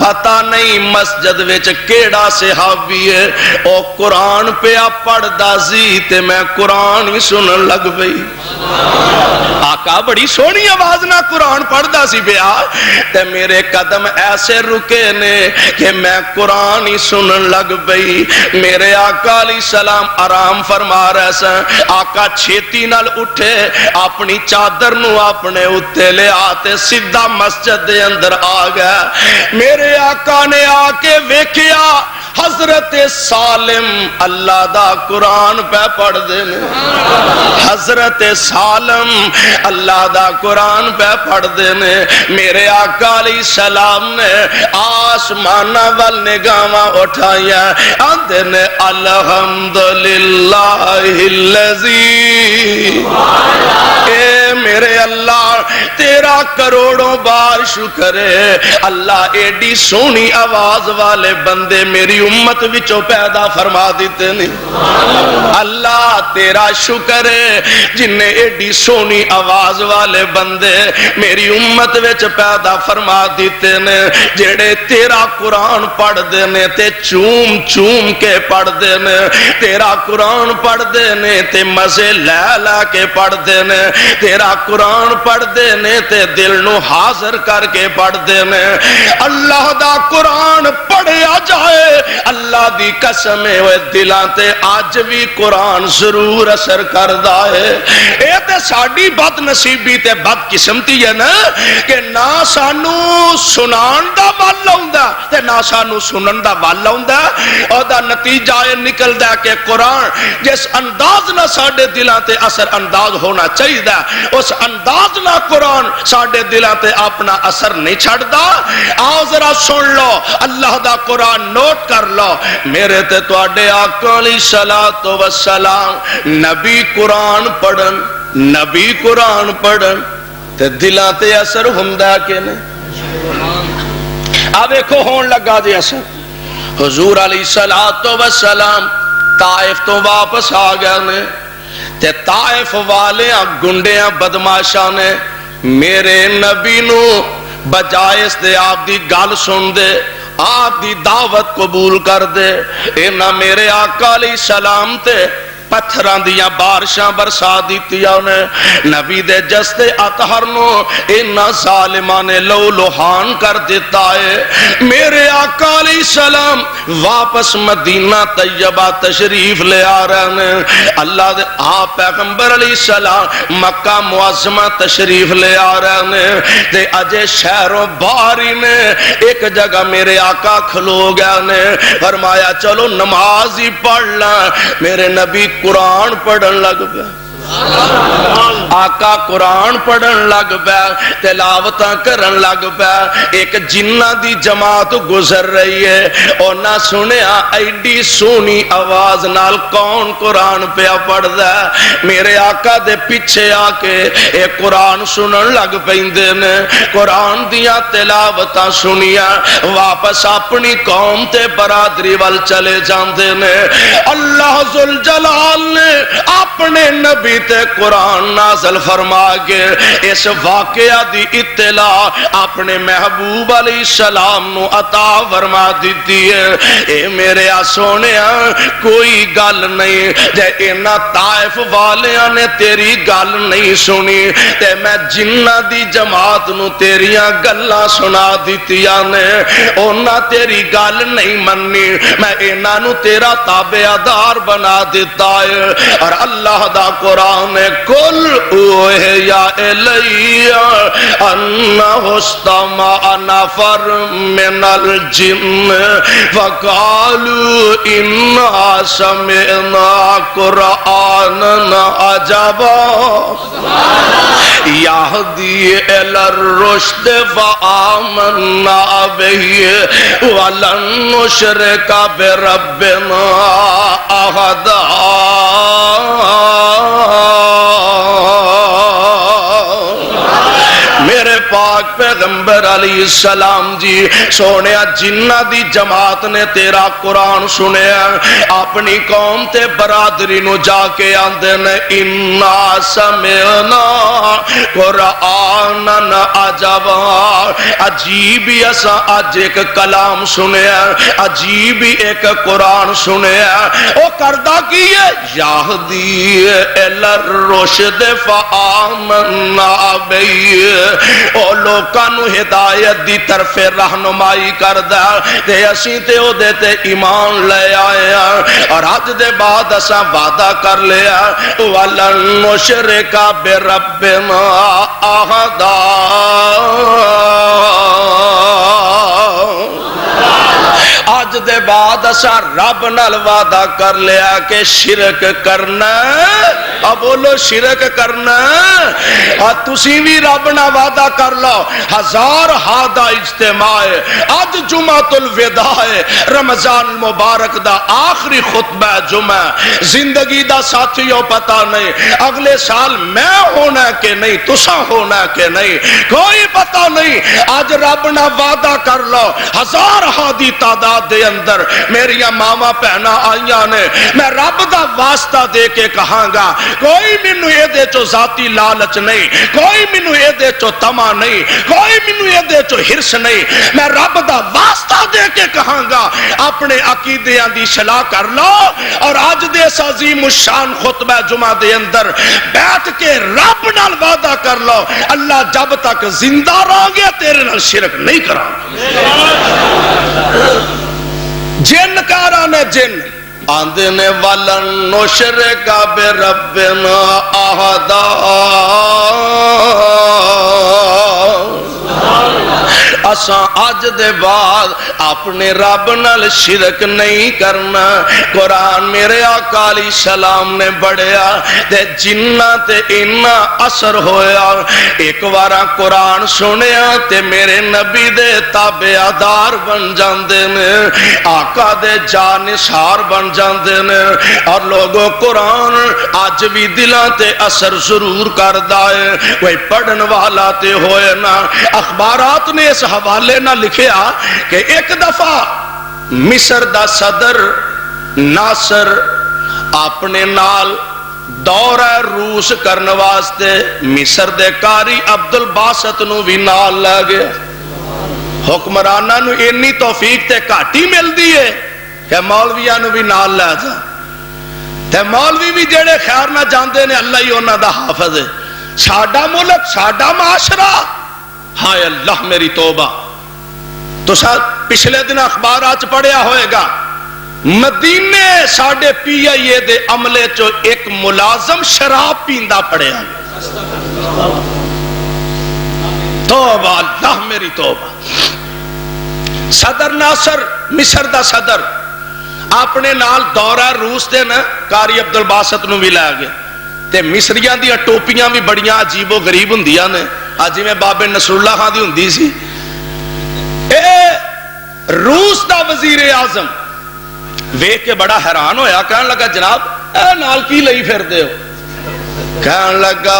پتہ نہیں مسجد وچ کیڑا صحابی ہے او قرآن پیا پڑھدا سی تے میں قرآن ہی سنن لگ پئی آقا بڑی سونی آواز نہ قرآن پڑھدا سی پیا تے میرے قدم ایسے رکے نے کہ میں قرآن ہی سنن لگ پئی میرے آقا علیہ السلام آرام فرما رہے سن آقا چھیتی نال اٹھے اپنی چادر نو اپنے اتے لے آتے سیدھا مسجد دے اندر آ گیا میرے آقا نے آ کے ویکھیا حضرت سالم اللہ دا قرآن پہ پڑھ دینے حضرت سالم اللہ دا قرآن پہ پڑھ دینے میرے آقا علیہ السلام نے آسمانہ وال نگاہاں اٹھایا آندے نے الحمدللہ الذی اے میرے اللہ تیرا کروڑوں بار شکر ہے اللہ ایڈی سونی آواز والے بندے میری امت وچوں پیدا فرما دیتے نہیں اللہ تیرا شکر ہے جن نے ایڈی سونی آواز والے بندے میری امت وچ پیدا فرما دیتے نے جڑے تیرا قرآن پڑھ دینے تے چوم چوم کے پڑھ دینے تیرا قرآن پڑھ دینے تے مزے لے لے کے پڑھ دینے تیرا قرآن پڑھ دینے تے دل نو حاضر کر کے پڑھ دینے اللہ دا قرآن پڑھیا جائے اللہ دی قسم ہوئے دلاں تے آج بھی قرآن ضرور اثر کردا ہے اے تے ساڈی بد نصیبی تے بد قسمتی ہے نا کہ نہ سانو سنان دا ول ہوندا تے نہ سانو سنن دا ول ہوندا اور دا نتیجہ یہ نکلدا کہ قرآن جس انداز نہ ساڈے دلاں تے اثر انداز ہونا چاہیے اس انداز نہ قرآن ساڈے دلاں تے اپنا اثر نہیں چھڑدا آؤ ذرا سن لو اللہ دا قرآن نوٹ کر لو میرے تے تواڈے آقا علیہ الصلوۃ والسلام نبی قرآن پڑھن تے دلاں تے اثر ہوندا کہ نہیں آ دیکھو ہون لگا جی اثر حضور علیہ الصلوۃ والسلام طائف تو واپس آ گئے نے تے طائف والیاں گنڈیاں بدماشاں نے میرے نبی نو بجائے اس دے آپ دی گل سن دے آپ دی دعوت قبول کر دے اینا میرے آقا علیہ السلام تے پتھران دیاں بارشاں برسا دیتیاں نے نبی دے جستے اطہر نو اینا ظالمان نے لو لوہان کر دیتا ہے میرے آقا علیہ السلام واپس مدینہ طیبہ تشریف لے آ رہے ہیں اللہ دے آپ پیغمبر علیہ السلام مکہ معظمہ تشریف لے آ رہے ہیں تے اجے شہروں باری نے ایک جگہ میرے آقا کھلو گیا نے فرمایا چلو نماز ہی پڑھ لیں میرے نبی قرآن پڑھن لگ پیا آقا قرآن پڑھن لگ پیا تلاوتاں کرن لگ پیا ایک جنہ دی جماعت گزر رہی ہے اور نہ سنیا ایڈی سونی آواز نال کون قرآن پیا پڑھدا ہے میرے آقا دے پیچھے آ کے ایک قرآن سنن لگ پیندے نے قرآن دیاں تلاوتاں سنیا واپس اپنی قوم تے برادری وال چلے جاندے نے اللہ ذوالجلال نے اپنے نبی تے قرآن نازل فرما کے اس واقعہ دی اطلاع اپنے محبوب علیہ السلام نو عطا فرما دیتی ہے اے میرے سونیا کوئی گل نہیں جے اینا طائف والیاں نے تیری گل نہیں سنی تے میں جنہ دی جماعت نو تیریاں گلاں سنا دیتیاں نے اونا تیری گل نہیں مننی میں اینا نو تیرا تابعدار بنا دیتا ہے اور اللہ دا قرآن کل اوہیا الیہ انہ استمع نفر من الجن فقالوا انا سمعنا قرآنا عجبا یہدی الی الرشد فآمنا بہ ولن نشرک بربنا احدا میرے پاک پیغمبر علیہ السلام جی سونے جنہ دی جماعت نے تیرا قرآن سنیا اپنی قوم تے برادری نو جا کے آندے نے انا سمعنا قرآنن عجبا عجیب ہی اسا اج ایک کلام سنیا عجیب ہی ایک قرآن سنیا او کردہ کی ہے یہدی الی الرشد فآمنا بی او لوکاں نو ہدایت دی طرف رہنمائی کردہ تے اسی تے او دیتے ایمان لے آئے اور حج دے بعد اساں وعدہ کر لیا وَلَن نُشْرِكَ بِرَبِّنَا أَحَدًا آج دے بعد اساں رب نال وعدہ کر لیا کہ شرک کرنا اب بولو شرک کرنا اور تسی بھی رب نال وعدہ کر لو 1000 ہادہ اجتماع آج جمعۃ الوداع رمضان مبارک دا آخری خطبہ جمعہ زندگی دا ساتھیوں پتہ نہیں اگلے سال میں ہونا کہ نہیں تسا ہونا کہ نہیں کوئی پتہ نہیں آج رب نال وعدہ کر لو 1000 ہادی تعداد دے اندر میری ماما پہنا آئیاں نے میں رب دا واسطہ دے کے کہاں گا کوئی منو یہ دے چو ذاتی لالچ نہیں کوئی منو یہ دے چو تما نہیں کوئی منو یہ دے چو ہرس نہیں میں رب دا واسطہ دے کے کہاں گا اپنے عقیدیاں دی صلاح کر لو اور آج دے عظیم الشان خطبہ جمعہ دے اندر بیٹھ کے رب نال وعدہ کر لو اللہ جب تک زندہ رہو گے تیرے نال شرک نہیں کرا جن کارانے جن آندے نے وَلَن نُشْرِكَ بِرَبِّنَا أَحَدًا اساں آج دے بعد اپنے رب نال شرک نہیں کرنا قرآن میرے آقا علیہ السلام نے بڑھیا تے جنہ تے انہ اثر ہویا ایک وارا قرآن سنیا تے میرے نبی دے تابعدار بن جاندے نے آقا دے جانثار بن جاندے نے اور لوگوں قرآن آج بھی دلاں تے اثر ضرور کردہ ہے کوئی پڑھن والا تے ہوئے نا اخبارات نے اس حوالے نہ لکھیا کہ ایک دفعہ مصر دا صدر ناصر اپنے نال دورہ روس کرنے واسطے مصر دے کاری عبدالباسط نو بھی نال لے گیا حکمرانہ نو انی توفیق تے کاٹی مل دیئے کہ مولویاں نو بھی نال لے جا تے مولوی بھی جڑے خیر نہ جاندے نے اللہ ہی انہاں دا حافظ ہے ساڈا ملک ساڈا معاشرہ ہائے اللہ میری توبہ تو پچھلے دن اخبارات پڑھیا ہوئے گا مدینے ساڑھے پی آئی اے دے عملے چو ایک ملازم شراب پیندہ پڑھیا توبہ اللہ میری توبہ صدر ناصر مصر دا صدر اپنے نال دورہ روس دے نا کاری عبدالباسط نو بھی لے گئے تے مصریاں دی ٹوپیاں بھی بڑیاں عجیب و غریب ہندیاں نے آج میں بابے نصر اللہ خان دی ہندی سی اے روس دا وزیر اعظم ویکھ کے بڑا حیران ہویا کہنے لگا جناب اے نال کی لئی پھر دے ہو کہنے لگا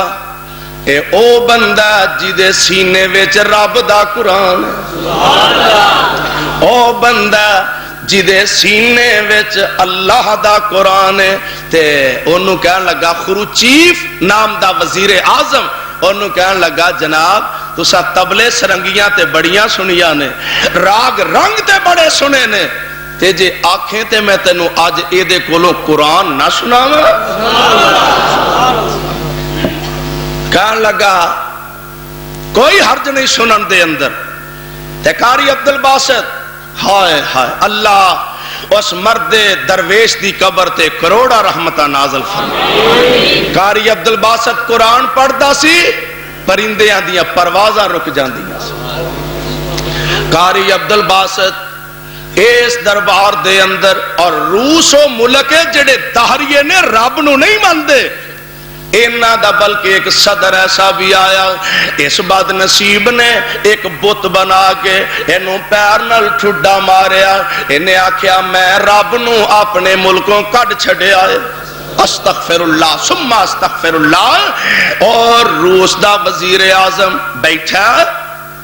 اے او بندہ جی دے سینے وچ رب دا قرآن او بندہ جی دے سینے وچ اللہ دا قرآن ہے تے انہوں کہنے لگا خروچیف نام دا وزیر اعظم انہوں کہنے لگا جناب تو سا تبلے سرنگیاں تے بڑیاں سنیاں نے راگ رنگ تے بڑے سنے نے تے جے آنکھیں تے میں تینوں آج اے دے کولوں قرآن نہ سنا میں کہنے لگا کوئی حرج نہیں سنن دے اندر تے کاری عبدالباسط ہائے ہائے اللہ اس مرد درویش دی قبر تے کروڑا رحمتہ نازل فرمائے کاری عبدالباسط قرآن پڑھ دا سی پرندیاں دیاں پروازاں رک جان دیاں سی کاری عبدالباسط اس دربار دے اندر اور روس و ملکے جڑے دہریے نے رب نو نہیں مندے اینا دا بلکہ ایک صدر ایسا بھی آیا اس بعد نصیب نے ایک بت بنا کے انہوں پیر نل ٹھڈا ماریا انہیں آکھیا میں رب نو اپنے ملکوں کٹ چھڑے آئے استغفر اللہ ثم استغفر اللہ اور روس دا وزیر اعظم بیٹھا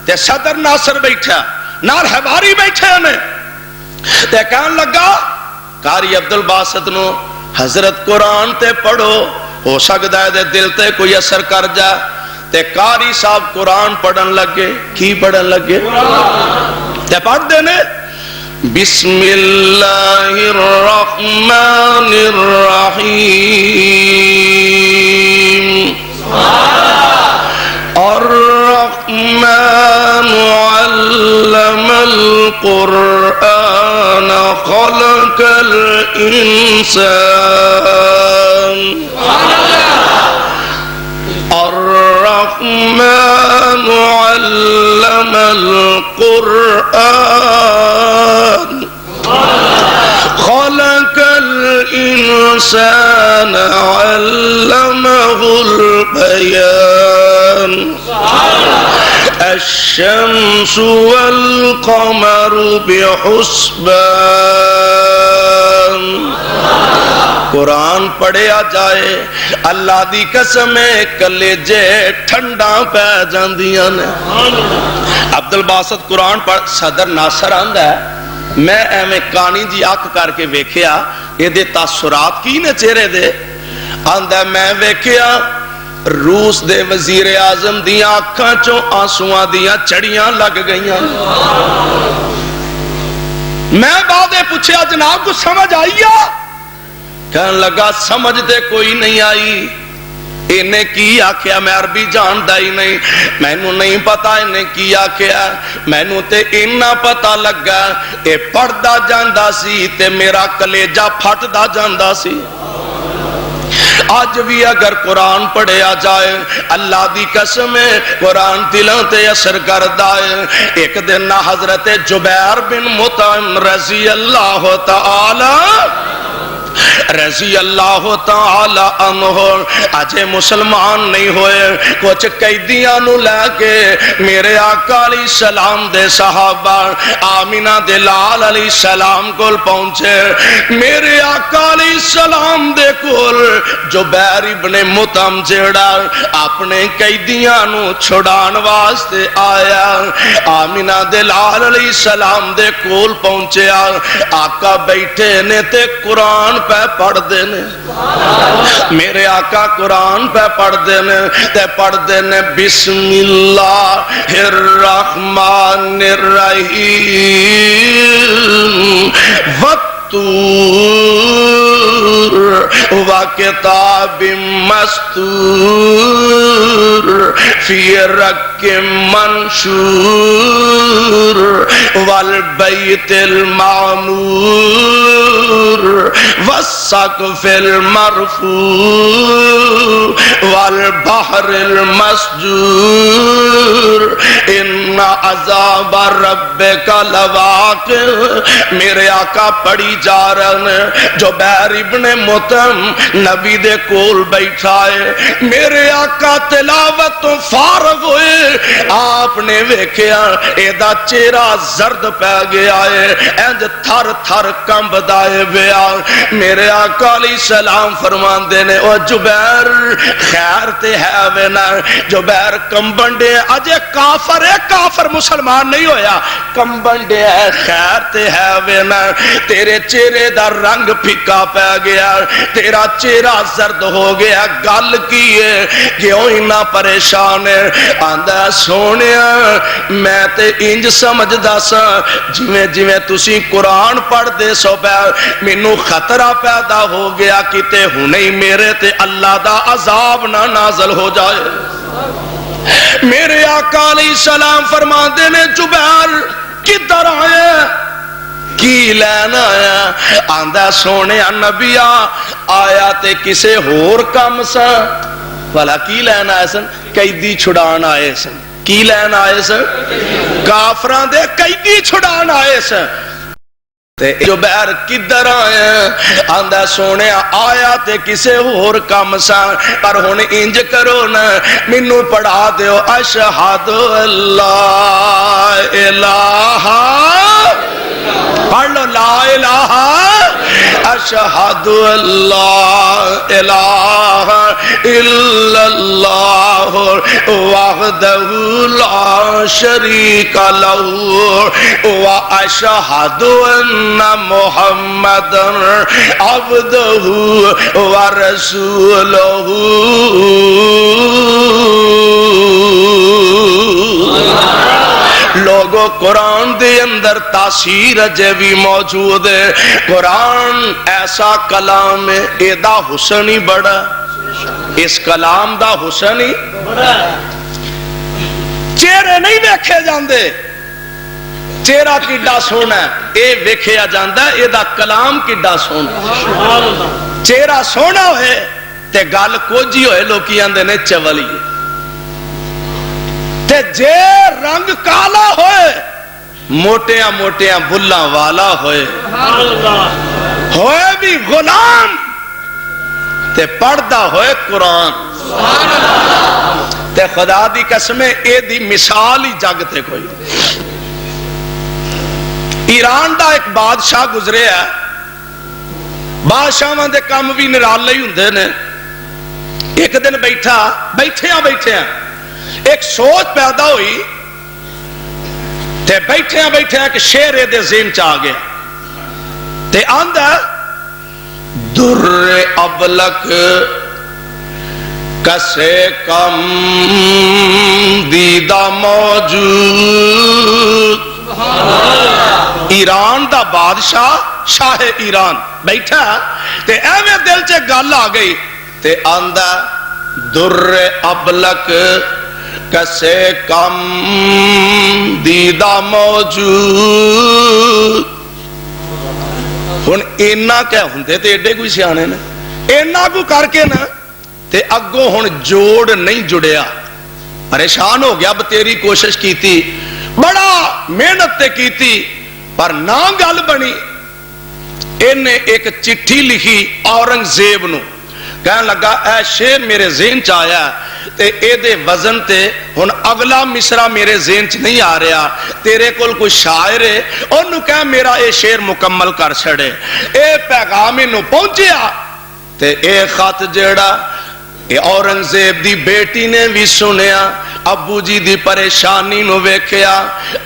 تے صدر ناصر بیٹھا نال حواری بیٹھے نے تے کہن لگا قاری عبد الباسط نو حضرت قرآن تے پڑھو ہو سکتا ہے دل تے کوئی اثر کر جا تے قاری صاحب قرآن پڑھن لگے کی پڑھن لگے تے پڑھ دینے بسم اللہ الرحمن الرحیم الرحمن علم القرآن خلق الانسان الرحمن علم القرآن خلق الانسان علمه البيان الشمس والقمر بحسبان قرآن پڑھیا جائے اللہ دی قسم کلیجے ٹھنڈا پہ جاندیاں نے عبد الباسط قرآن پڑھ صدر ناصر آندا ہے میں ایویں کانی جی اک کر کے ویکھیا یہ دے تاثرات کی نے چہرے دے آندا میں ویکھیا روس دے وزیر اعظم دیاں اکھاں چوں آنسواں دیاں چڑیاں لگ گئیاں میں بعدے پوچھیا جناب کو سمجھ آئی کہن لگا سمجھ تے کوئی نہیں آئی انہیں کی آکھیا میں عربی جاندا ہی نہیں مینوں نہیں پتا انہیں کی آکھیا مینوں تے انہا پتا لگا اے پڑھدا جاندا سی تے میرا کلیجہ پھٹدا جاندا سی آج بھی اگر قرآن پڑھیا جائے اللہ دی قسم قرآن دلوں تے اثر کردا ہے ایک دن نہ حضرت جبیر بن مطعم رضی اللہ تعالی عنہ آجے مسلمان نہیں ہوئے کچھ قیدیاں نو لے کے میرے آقا علیہ السلام دے صحابہ آمینہ دے لال علیہ السلام کول پہنچے میرے آقا علیہ السلام دے کول جبیر ابن مطعم جیڑا اپنے قیدیاں نو چھڑان واسطے آیا آمینہ دے لال علیہ السلام دے کول پہنچے آقا بیٹھے نے تے قرآن پہ پڑھ دینے میرے آقا قرآن پہ پڑھ دینے تے پڑھ دینے بسم اللہ الرحمن الرحیم والطور وکتاب مستور فی رق منشور والبیت المعمور والسقف المرفوع والبحر المسجور ان عذاب ربک لواقع میرے آقا پڑھی جا رہے ہیں جبیر ابن مطعم نبی دے کول بیٹھا ہے میرے آقا تلاوت تو فارغ ہوئے آپ نے ویکھیا ایدہ چہرہ زرد پہ گیا ہے اینج تھر تھر کمب دائے بیا میرے آقا علیہ السلام فرمان دینے او جبیر خیر تے ہے وینا جبیر کمبنڈے اجے کافر ہے کافر مسلمان نہیں ہویا کمبنڈے ہے خیر تے ہے وینا تیرے چہرے دا رنگ پھکا پہ گیا تیرا چہرہ زرد ہو گیا گل کیے کیوں انہا پریشان ہے آندہ سونیا میں تے انج سمجھ دا سا جویں تسی قرآن پڑھ دے سو پہ منو خطرہ پیدا ہو گیا کتے ہونی میرے تے اللہ دا عذاب نہ نازل ہو جائے میرے آقا علیہ السلام فرمان دینے جبیر کدھر آئے کی لینا آیا آندہ سونے نبی آیا تے کسے ہور کم سا والا کی لینا آئے سن قیدی چھڑان آئے سن کی لینا آئے سن کافران دے قیدی چھڑان آئے سن جو بیر کدھر آئے آندہ سونے آیا تے کسے ہور کام سا پر ہون انج کرو نا منو پڑھا دیو اشہد اللہ الہ پڑھ لو لا الہ اشہد اللہ الہ الا اللہ وحدہ لا شریک لہ واشہد ان محمدا عبدہ ورسولہ۔ لوگوں قرآن دے اندر تاثیر اجے بھی موجود ہے۔ قرآن ایسا کلام ہے، ایدہ حسن ہی بڑا، اس کلام دا حسن ہی بڑا۔ چہرے نہیں ویکھے جاندے، چہرہ کڈا سونا ہے اے ویکھیا جاندا ہے، ایدہ کلام کڈا سونا ہے۔ چہرہ سونا ہوئے تے گل کوجی ہوئے لوکی آندے نے چولی، تے جے رنگ کالا ہوئے موٹیاں موٹیاں بلّاں والا ہوئے بھی غلام تے پڑھدا ہوئے قرآن۔ تے خدا دی قسمیں اے دی مثال ہی جگ تے کوئی۔ ایران دا ایک بادشاہ گزرے ہے، بادشاہاں دے کام بھی نرالے ہی ہوندے نے۔ ایک دن بیٹھے ایک سوچ پیدا ہوئی تے بیٹھے ایک شعر دے ذہن چ آ گیا تے آندا در ابلک کسے کم دیدہ موجود۔ ایران دا بادشاہ شاہ ایران بیٹھا تے ایویں دل چ گل آ گئی تے آندا در ابلک کسے کم دیدہ موجود۔ ہن اینا کیا ہوندے تے ایڈے کوئی سیانے نے، اینا کو کر کے نا تے اگوں ہن جوڑ نہیں جڑیا، پریشان ہو گیا۔ اب تیری کوشش کیتی، بڑا محنت تے کیتی، پر نہ گل بنی۔ انہیں ایک چٹھی لکھی اورنگزیب نو، کہنے لگا اے شعر میرے ذہن چ آیا تے اے دے وزن تے ہن اگلا مصرع میرے ذہن چ نہیں آ رہا، تیرے کول کوئی شاعر ہے انہوں کہہ میرا اے شعر مکمل کر چھڑے۔ اے پیغام انہوں پہنچیا تے اے خط جیڑا اے اورنگزیب دی بیٹی نے بھی سنیا، ابو جی دی پریشانی نو ویکھیا۔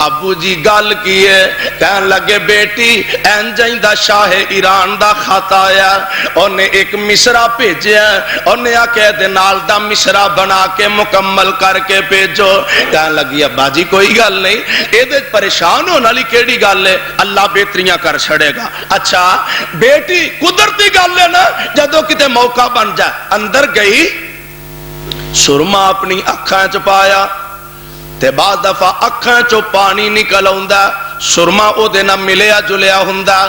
ابو جی گل کیے، کہن لگے بیٹی اینجائیں دا شاہ ایران دا خط آیا، انہیں ایک مصرع بھیجیا، انہیں آکے دے نال دا مصرع بنا کے مکمل کر کے بھیجو۔ کہن لگی ابا جی کوئی گل نہیں، اے دے پریشان ہونا لی کیڑی گل ہے، اللہ بہتریاں کر چھڑے گا۔ اچھا بیٹی قدرتی گل ہے نا، جدو کتے موقع بن جائے، اندر گئی، سرما اپنی اکھاں چ پایا تے بعض دفعہ اکھاں چو پانی نکل آوندا، سرما او دے نہ ملیا جلیا ہوندا،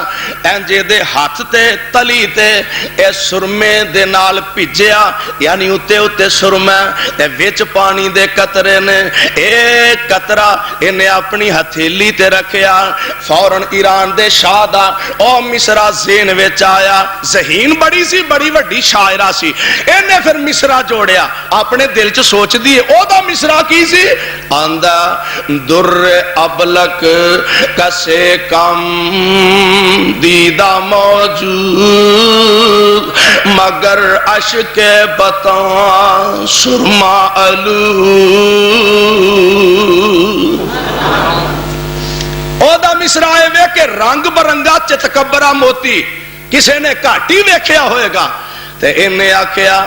انجے دے ہاتھ تے تلی تے اے سرمے دے نال بھیجیا، یعنی اتے اتے سرما تے وچ پانی دے قطرے نے، اے قطرہ انہیں اپنی ہتھیلی تے رکھیا۔ فوراً ایران دے شاہ دا او مصرع ذہن وچ آیا، ذہین بڑی سی، بڑی وڈی شاعرہ سی، انہیں پھر مصرع جوڑیا، اپنے دل چ سوچ دیے او دا مصرع کی سی، آندا در ابلک کسے کم دیدہ موجود، مگر عشق بطاں سرما آلود۔ او دا مصرع ہے کہ رنگ برنگا چتکبرہ موتی، کسے نے گھاٹی ویکھیا ہوئے گا تے انہیں آکھیا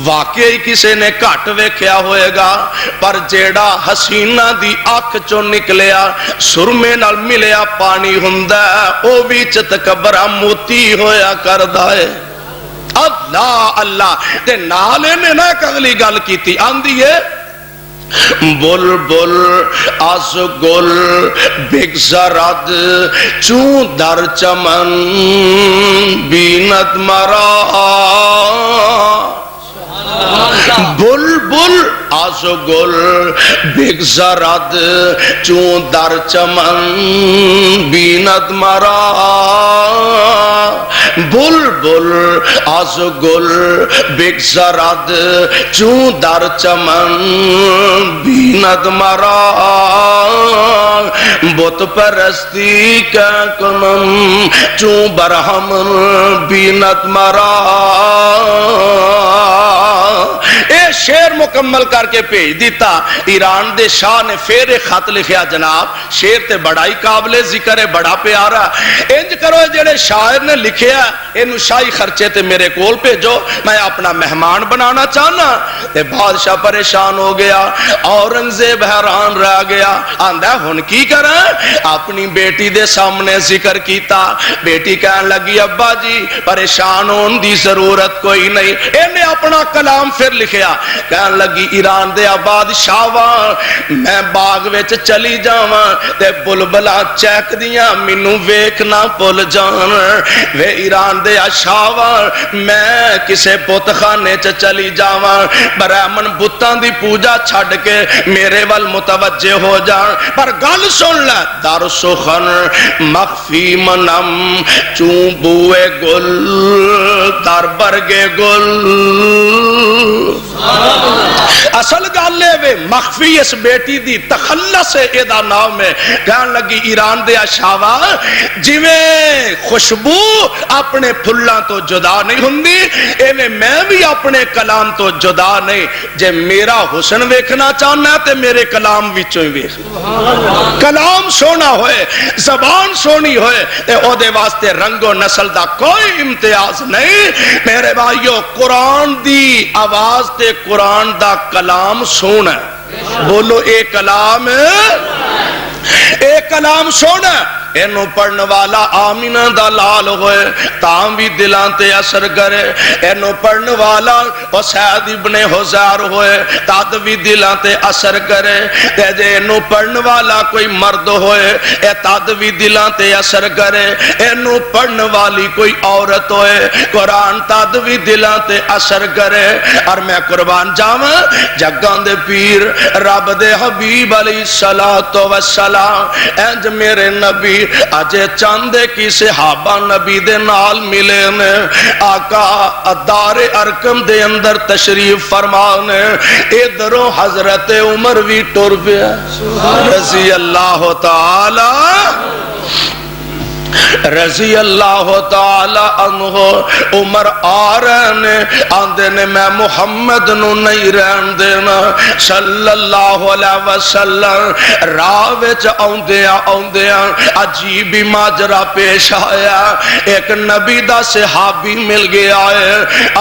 واقعی کسے نے گھٹ ویکھیا ہوئے گا، پر جیڑا حسینہ دی اکھ چو نکلیا سرمے نال ملیا پانی ہوندا او بھی چتکبرہ موتی ہویا کردا ہے۔ اللہ اللہ تے نالے نے نہ ایک اگلی گل کیتی، آندی ہے بل بل از گل بگذرد چون در چمن بیند مرا، بل بل از گل بگذرد چون در چمن بیند مرا، بلبل از گل بگذرد چون در چمن بیند مرا بت پرستی کا کنم چون برہم بیند مرا. اے شعر مکمل کر کے بھیج دیتا. ایران دے شاہ نے پھر ایک خط لکھیا جناب, شعر تے بڑا ہی قابل ذکر ہے, بڑا پیارا. انج کرو جڑے شاعر نے لکھیا اینو شاہی خرچے تے میرے کول بھیجو, میں اپنا مہمان بنانا چاہنا. تے بادشاہ پریشان ہو گیا, اورنگزیب حیران رہ گیا, آندا ہن کی کراں. اپنی بیٹی دے سامنے ذکر کیتا. بیٹی کہن لگی ابا جی پریشان ہون دی ضرورت کوئی نہیں. انہیں اپنا کلام پھر لکھیا, کہن لگی ایران دے آباد شاہواں میں باغ وچ چلی جاواں تے بلبلاں چہک دیاں مینوں ویکھنا بھل جان. وے ایران دے شاہواں میں کسے بت خانے چ چلی جاواں برہمن بتاں دی پوجا چھڈ کے میرے ول متوجہ ہو جان. پر گل سن لے, در سخن مخفی منم چون بوئے گل در برگے گل. اصل گل ہے مخفی اس بیٹی دی تخلص اے دا نام ہے. کہن لگی ایران دے شاوا جویں خوشبو اپنے پھلاں تو جدا نہیں ہوندی ایویں میں بھی اپنے کلام تو جدا نہیں. جے میرا حسن ویکھنا چاہنا تے میرے کلام وچوں ہی ویکھ. کلام سونا ہوئے, زبان سونی ہوئے تے او دے واسطے رنگ و نسل دا کوئی امتیاز نہیں. میرے بھائیو قرآن دی آواز تے قرآن دا کلام سونا. بولو اے کلام, اے کلام سونا. اینو پڑھن والا آمینہ دا لال ہوئے تاں بھی دلان تے اثر کرے. اینو پڑھن والا سعید ابن حزار ہوئے تاں بھی دلان تے اثر کرے. تے جے اینو پڑھن والا کوئی مرد ہوئے اے تاں بھی دلان تے اثر کرے. اینو پڑھن والی کوئی عورت ہوئے قرآن تاں بھی دلان تے اثر کرے. اور میں قربان جاواں جگاں دے پیر رب دے حبیب علیہ السلام انج میرے نبی اجے چاندے کی صحابہ نبی دے نال ملے نے. آقا دار ارکم دے اندر تشریف فرمانے ادھروں حضرت عمر بھی ٹر پیا رضی اللہ تعالی رضی اللہ تعالی عنہ. عمر آ رہے نے آندے نے میں محمد نو نہیں رہن دینا صلی اللہ علیہ وسلم. راہ وچ آوندیاں عجیب ماجرا پیش آیا. ایک نبی دا صحابی مل گیا ہے.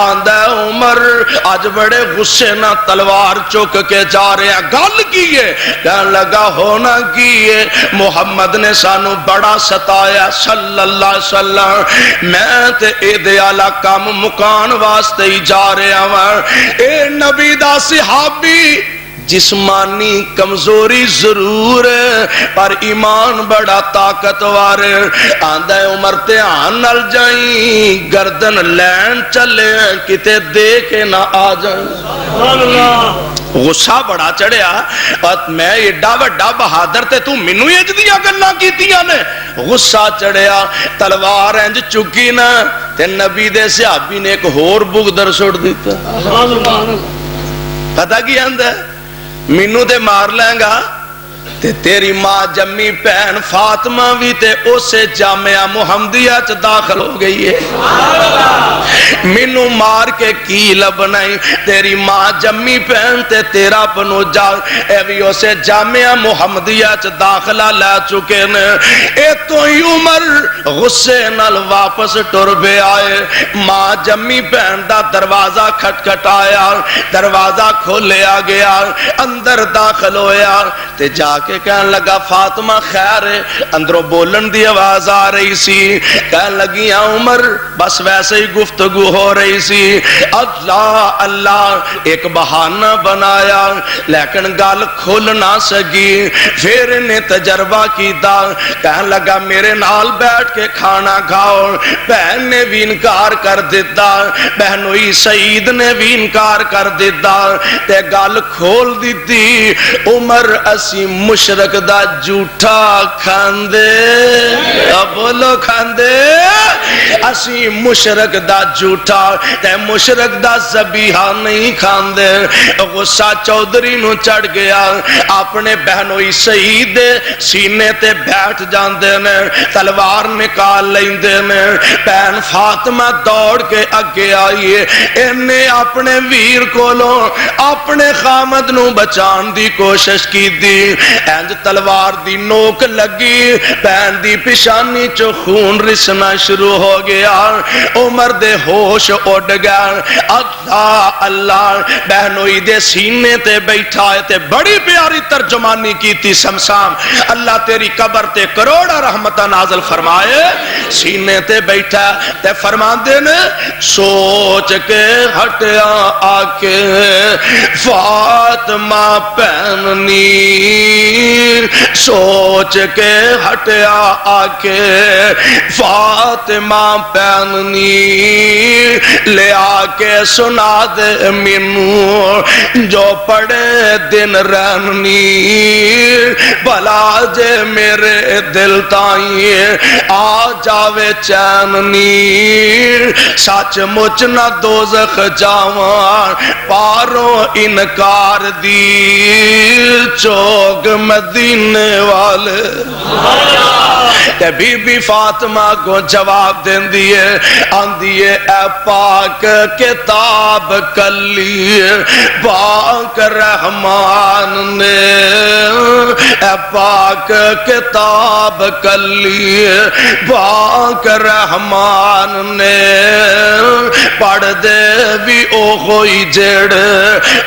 آندا عمر اج بڑے غصے نہ تلوار چک کے جا رہے ہیں. گل کی ہے؟ کہنے لگا ہونا کی ہے محمد نے سانو بڑا ستایا صلی اللہ علیہ وسلم. میں تے اے دے آلہ کام مکان واسطے ہی جا رہا ہوں. اے نبی دا صحابی جسمانی کمزوری ضرور ہے پر ایمان بڑا طاقتور. آندا عمر دھیان نال جائیں گردن لین چلے کتے دے کے نہ آ جائیں. سبحان اللہ. غصہ بڑا چڑھیا اور میں ایڈا وڈا بہادر تے تو مینوں اج دیاں گلاں کیتیاں نے. غصہ چڑھیا تلوار انج چکی نا تے نبی دے صحابی نے ایک ہور بغدر سٹ دیتا. سبحان اللہ. پتہ کی آندا مینوں تے مار لیں گا تے تیری ماں جمی بہن فاطمہ بھی تے اسے جامعہ محمدیہ چ داخل ہو گئی ہے. مینوں مار کے کی لبنائی تیری ماں جمی بہن تے تیرا پنوجا اے بھی اسے جامعہ محمدیہ چ داخلہ لے چکے نے. اے تو ہی عمر غصے نال واپس ٹر پے آئے. ماں جمی بہن دا دروازہ کھٹکھٹایا, دروازہ کھولیا گیا, اندر داخل ہویا تے جا کے کہنے لگا فاطمہ خیر ہے. اندروں بولن دی آواز آ رہی سی. کہنے لگی عمر بس ویسے ہی گفتگو شروع ہو رہی سی. اللہ اللہ ایک بہانہ بنایا لیکن گل کھل نہ سکی. پھر انہیں تجربہ کیتا, کہنے لگا میرے نال بیٹھ کے کھانا کھاؤ. بہن نے بھی انکار کر دیتا, بہنوئی سعید نے بھی انکار کر دیتا تے گل کھول دیتی. عمر اسی مشرک دا جھوٹا کھاندے, بولو کھاندے, اسی مشرک دا جھوٹا تے مشرک دا ذبیحہ نہیں کھاندے. غصہ چودھری نو چڑھ گیا, اپنے بہنوئی شہید سینے تے بیٹھ جاندے نے, تلوار نکال لیندے نے. بہن فاطمہ دوڑ کے اگے آئیے, انہیں اپنے ویر کولوں اپنے خامد نو بچان دی کوشش کی دی. انج تلوار دی نوک لگی, بہن دی پیشانی چو خون رسنا شروع ہو گیا. عمر دے ہوش اڑ گیا. اللہ اللہ بہنوئی دے سینے تے بیٹھا ہے تے بڑی پیاری ترجمانی کی تھی سمسام, اللہ تیری قبر تے کروڑا رحمتہ نازل فرمائے. سینے تے بیٹھا تے فرما دینے سوچ کے ہٹیا آکے فاطمہ پہننی, سوچ کے ہٹیا آکے فاطمہ پہننی. لے آکے سنا دے مینوں جو پڑے دن رہنی, بھلا جے میرے دل تائیں آ جاوے چیننی. سچ مچ نہ دوزخ جاواں پاروں انکار دی, چوگ مدینے والے. تے بی بی فاطمہ کو جواب دین دیئے, آن دیئے اے پاک کتاب کلی پاک رحمان نے, اے پاک کتاب کلی پاک رحمان نے. پڑھ دے بھی او ہوئی جڑ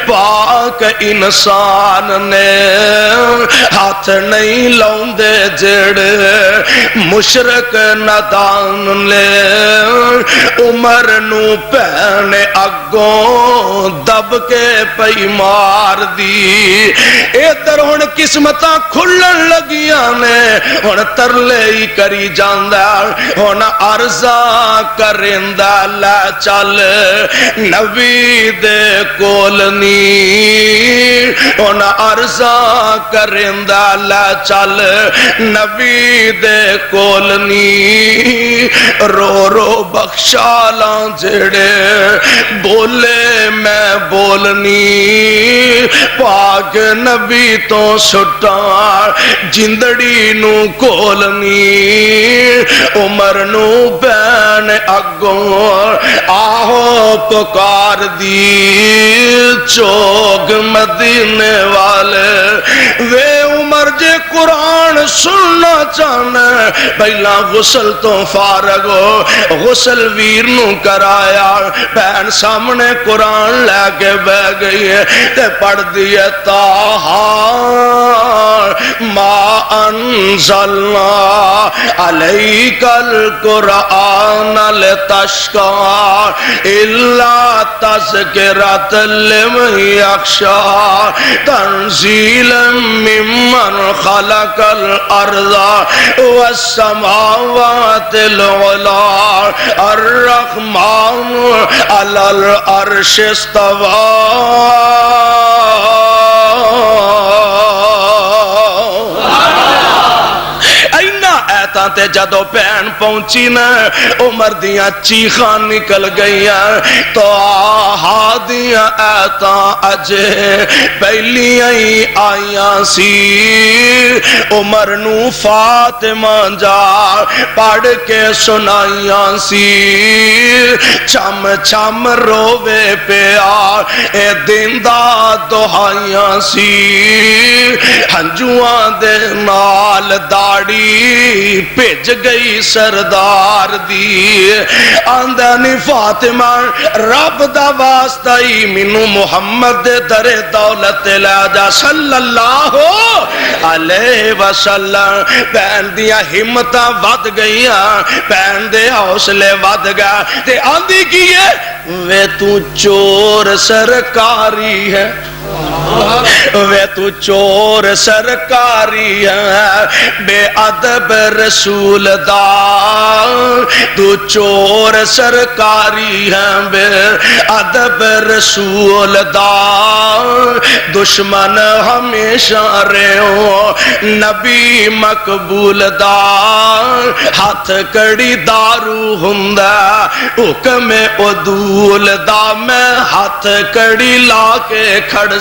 پاک انسان نے, ہاتھ نہیں لاؤں دے جڑ مشرک ندان لے. عمر نو پہنے اگوں دب کے پئی مار دی. ادھر ہن قسمتاں کھلن لگیاں نے, ہن ترلے ہی کری جاندا, ہن عرضاں کریندا لے چل نبی دے کول نی. ہن عرضاں کریندا لے چل نبی دے کول نی. رو رو بخشالاں جڑے بولے میں بولنی, پاک نبی تو سٹاں جندڑی نو کولنی. عمر نو بین اگوں آہو پکار دی, چوگ مدینے والے. وے عمر جے قرآن سننا چاہنا پہلا غسل تو فارغ ہو, غسل ویر نو کرایا. بہن سامنے قرآن لے کے بہ گئی ہے تے پڑھ دیئے تاہا ما انزلنا علیک القرآن لتشقى الا تذکرۃ لمن یخشی تنزیلا ممن خلق الارض والسماوات العلی الرحمن علی العرش استوى. تے جدو بہن پہنچی نا عمر دیاں چیخاں نکل گئیاں تو آہا دیاں ایتاں اجے پہلیاں ہی آئیاں سی. عمر نو فاطمہ جا پڑھ کے سنائیاں سی. چم چم روے پیا اے دن دا دہائیاں سی. ہنجواں دے نال داڑی بھیج گئی سردار دی آندہ نی فاطمہ رب دا واسطہ ہی مینوں محمد دے در دولت لے جا صلی اللہ علیہ وسلم بہن دیا ہمتاں ود گئیاں بہن دے حوصلے ود گیا تے آندھی کیے وے تو چور سرکاری ہے وے تو چور سرکاری ہے بے ادب رسول دا تو چور سرکاری ہے بے ادب رسول دا دشمن ہمیشہ رہو نبی مقبول دا ہاتھ کڑی دارو ہندا حکم عدول دا میں ہاتھ کڑی لا کے کھڑ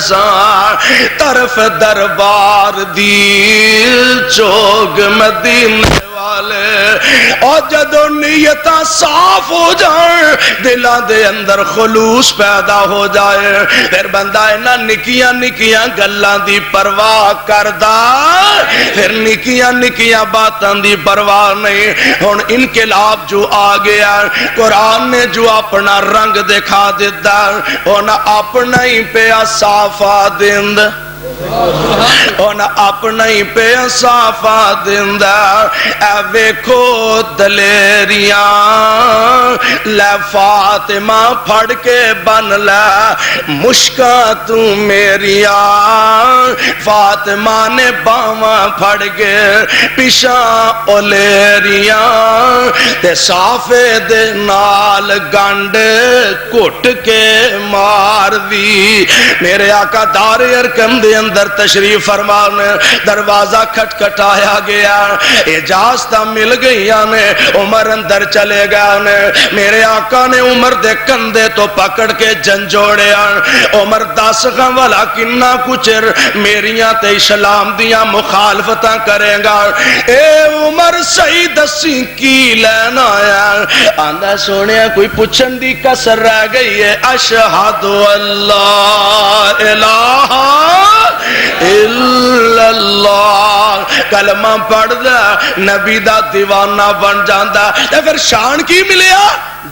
طرف دربار دی چوگ مدینے والے اور جدو نیتاں صاف ہو جائیں دلان دے اندر خلوص پیدا ہو جائے پھر بندہ اینا نکیاں نکیاں گلان دی پرواہ کردہ پھر نکیاں نکیاں باتاں دی پرواہ نہیں ہن انقلاب جو آ گیا قرآن نے جو اپنا رنگ دکھا دیتا ہن اپنا ہی پیا صافہ دند اونا اپنا ہی پہ صافہ دندہ اے ویکھو دلیریاں لے فاطمہ پھڑ کے بن لے مشکاں تو میریاں فاطمہ نے باواں پھڑ کے پیشاں اولیریاں تے صافے دے نال گنڈ کٹ کے مار دی میرے آقا دار ارکم دے اندر تشریف فرمان دروازہ کھٹ کھٹایا گیا اجازت مل گئی عمر اندر چلے گیا میرے آقا نے عمر دے کندھے تو پکڑ کے جنجوڑیا عمر دس غم والا کنا کچر میریاں تے اسلام دیاں مخالفتاں کرے گا اے عمر صحیح دسی کی لینا آیا آندہ سونے کوئی پوچھن دی کسر رہ گئی ہے اشہد اللہ الہ الا اللہ کلمہ پڑھ دا نبی دا دیوانہ بن جاندہ تے پھر شان کی ملیا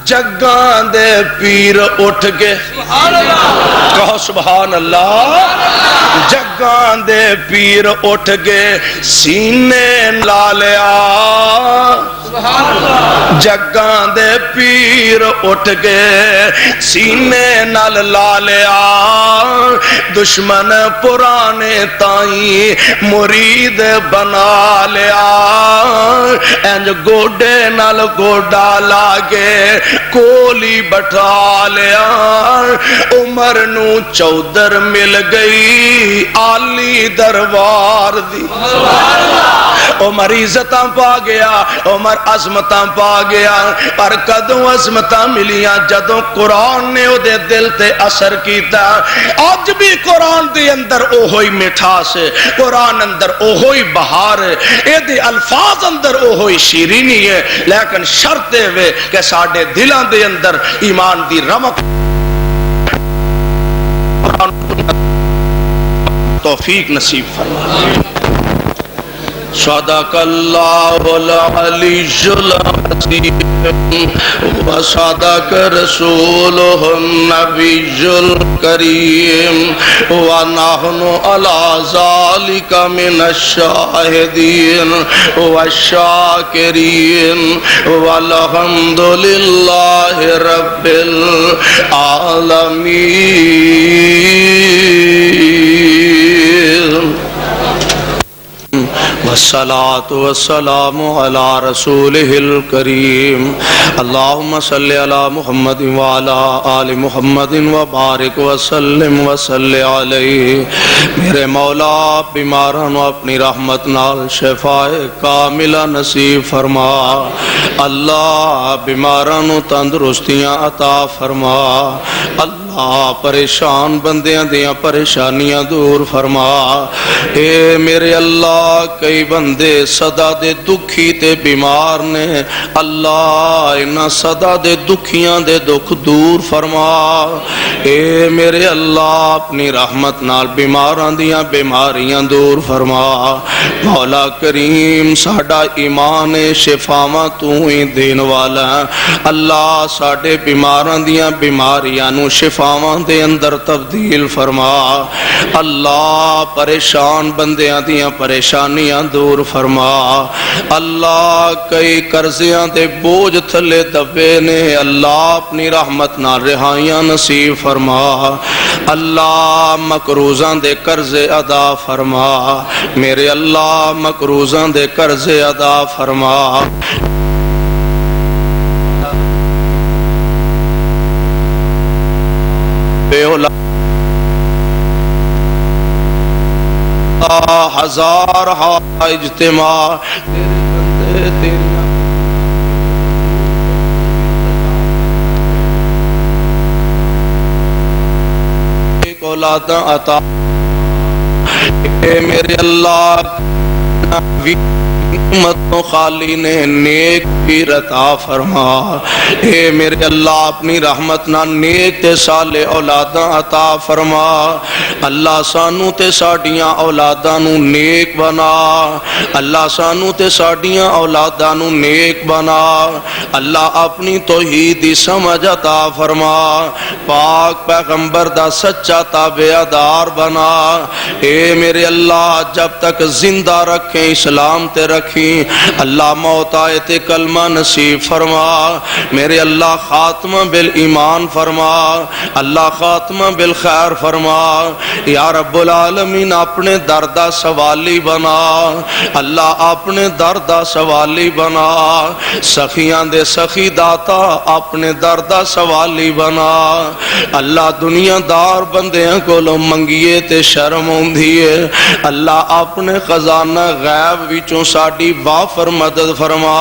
جگان دے پیر اٹھ کے کہو سبحان اللہ جگان دے پیر اٹھ کے سینے لا لیا جگان دے پیر اٹھ کے سینے نال لا لیا دشمن پرانے تائیں مرید بنا لیا انج گوڑے نال گوڑا لاگے کولی بٹھا لیا عمر نو چودر مل گئی آلی دربار دی عمر عزتاں پا گیا عمر عظمتاں پا گیا پر کدوں عظمتاں ملیاں جدوں قرآن نے او دے دل تے اثر کیتا آج بھی قرآن دے اندر اوہوئی مٹھاس ہے قرآن اندر اوہوئی بہار ہے اے دے الفاظ اندر اوہوئی شیرینی ہے لیکن شرط ہے کہ ساڑھے دلان دے اندر ایمان دی رمق توفیق نصیب فرما صدق اللہ العلی العظیم وصدق رسولہ النبی الکریم ونحن علی ذالک من الشاہدین والشاکرین والحمد للہ رب العالمین والصلاة والسلام على رسوله الكريم اللهم صل على محمد وعلى آل محمد وبارك وسلم وصل عليه میرے مولا بیماران و اپنی رحمت نال شفاء کاملہ نصیب فرما اللہ بیماران و تندرستیاں عطا فرما اللہ پریشان بندیاں دیاں پریشانیاں دور فرما۔ اے میرے اللہ کئی بندے صدا دے دکھی تے بیمار نے، اللہ انہاں صدا دے دکھیاں دے دکھ دور فرما۔ اے میرے اللہ اپنی رحمت نال بیماراں دیاں بیماریاں دور فرما۔ مولا کریم ساڈا ایمان شفاواں تو ہی دین والا ہے، اللہ ساڈے بیماراں دیاں بیماریاں نو شفاواں دے اندر تبدیل فرما۔ اللہ پریشان بندیاں دیاں پریشانیاں دور فرما۔ اللہ کئی قرضیاں دے بوجھ تھلے دبے نے، اللہ اپنی رحمت نال رہائیاں نصیب فرما۔ اللہ مقروضاں دے قرض ادا فرما، میرے اللہ مقروضاں دے قرض ادا فرما۔ بے اولاد ہزار ہا اجتماع تیرے بندے تیریاں ایک اولاداں عطا اے میرے اللہ امتوں خالی نے نیک پیر عطا فرما۔ اے میرے اللہ اپنی رحمت نہ نیک تے صالح اولاداں عطا فرما۔ اللہ سانو تے ساڈیاں اولاداں نو نیک بنا، اللہ سانو تے ساڈیاں اولاداں نو نیک بنا۔ اللہ اپنی توحید دی سمجھ عطا فرما، پاک پیغمبر دا سچا تابعدار بنا۔ اے میرے اللہ جب تک زندہ رکھیں اسلام تے رکھیں، اللہ موت آئے تے کلمہ نصیب فرما۔ میرے اللہ خاتمہ بالایمان فرما، اللہ خاتمہ بالخیر فرما۔ یا رب العالمین اپنے دردہ سوالی بنا، اللہ اپنے دردہ سوالی بنا۔ سخیاں دے سخی داتا اپنے دردہ سوالی بنا۔ اللہ دنیا دار بندیاں کولوں منگیے تے شرم ہوندی ہے، اللہ اپنے خزانہ غیب وچوں ساڈی وافر مدد فرما۔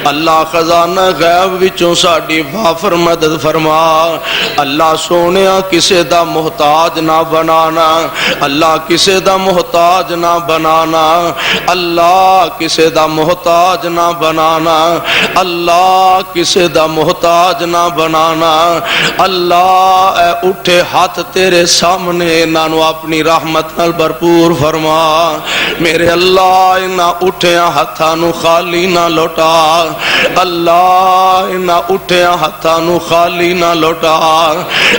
اللہ خزانہ غیب وچوں ساڈی وافر مدد فرما۔ اللہ سونیا کسے دا محتاج نہ بنانا، اللہ کسے دا محتاج نہ بنانا، اللہ کسے دا محتاج نہ بنانا، اللہ کسے دا محتاج نہ بنانا۔ اللہ اے اٹھے ہاتھ تیرے سامنے انہاں نو اپنی رحمت نال بھرپور فرما۔ میرے اللہ انہاں اٹھیاں ہتھاں نو خالی نہ لوٹا، اللہ انہاں اٹھیاں ہتھاں نو خالی نہ لوٹا۔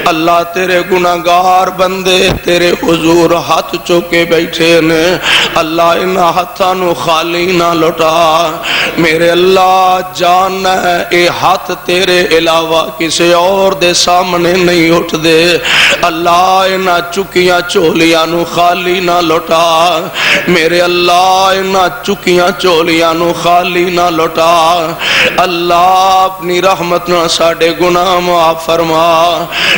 اللہ تیرے گناہگار بندے تیرے حضور ہاتھ چوکے بیٹھے نے، اللہ انہاں ہتھاں نو خالی نہ لوٹا۔ میرے اللہ جان ہے اے ہاتھ تیرے علاوہ کسی اور دے سامنے نہیں اٹھ دے، اللہ انہاں چکیاں چولیاں نو خالی نہ لوٹا۔ میرے اللہ انہاں چکیاں چولیاں نو خالی نہ لوٹا۔ اللہ اپنی رحمت نہ ساڈے گناہ معاف فرما۔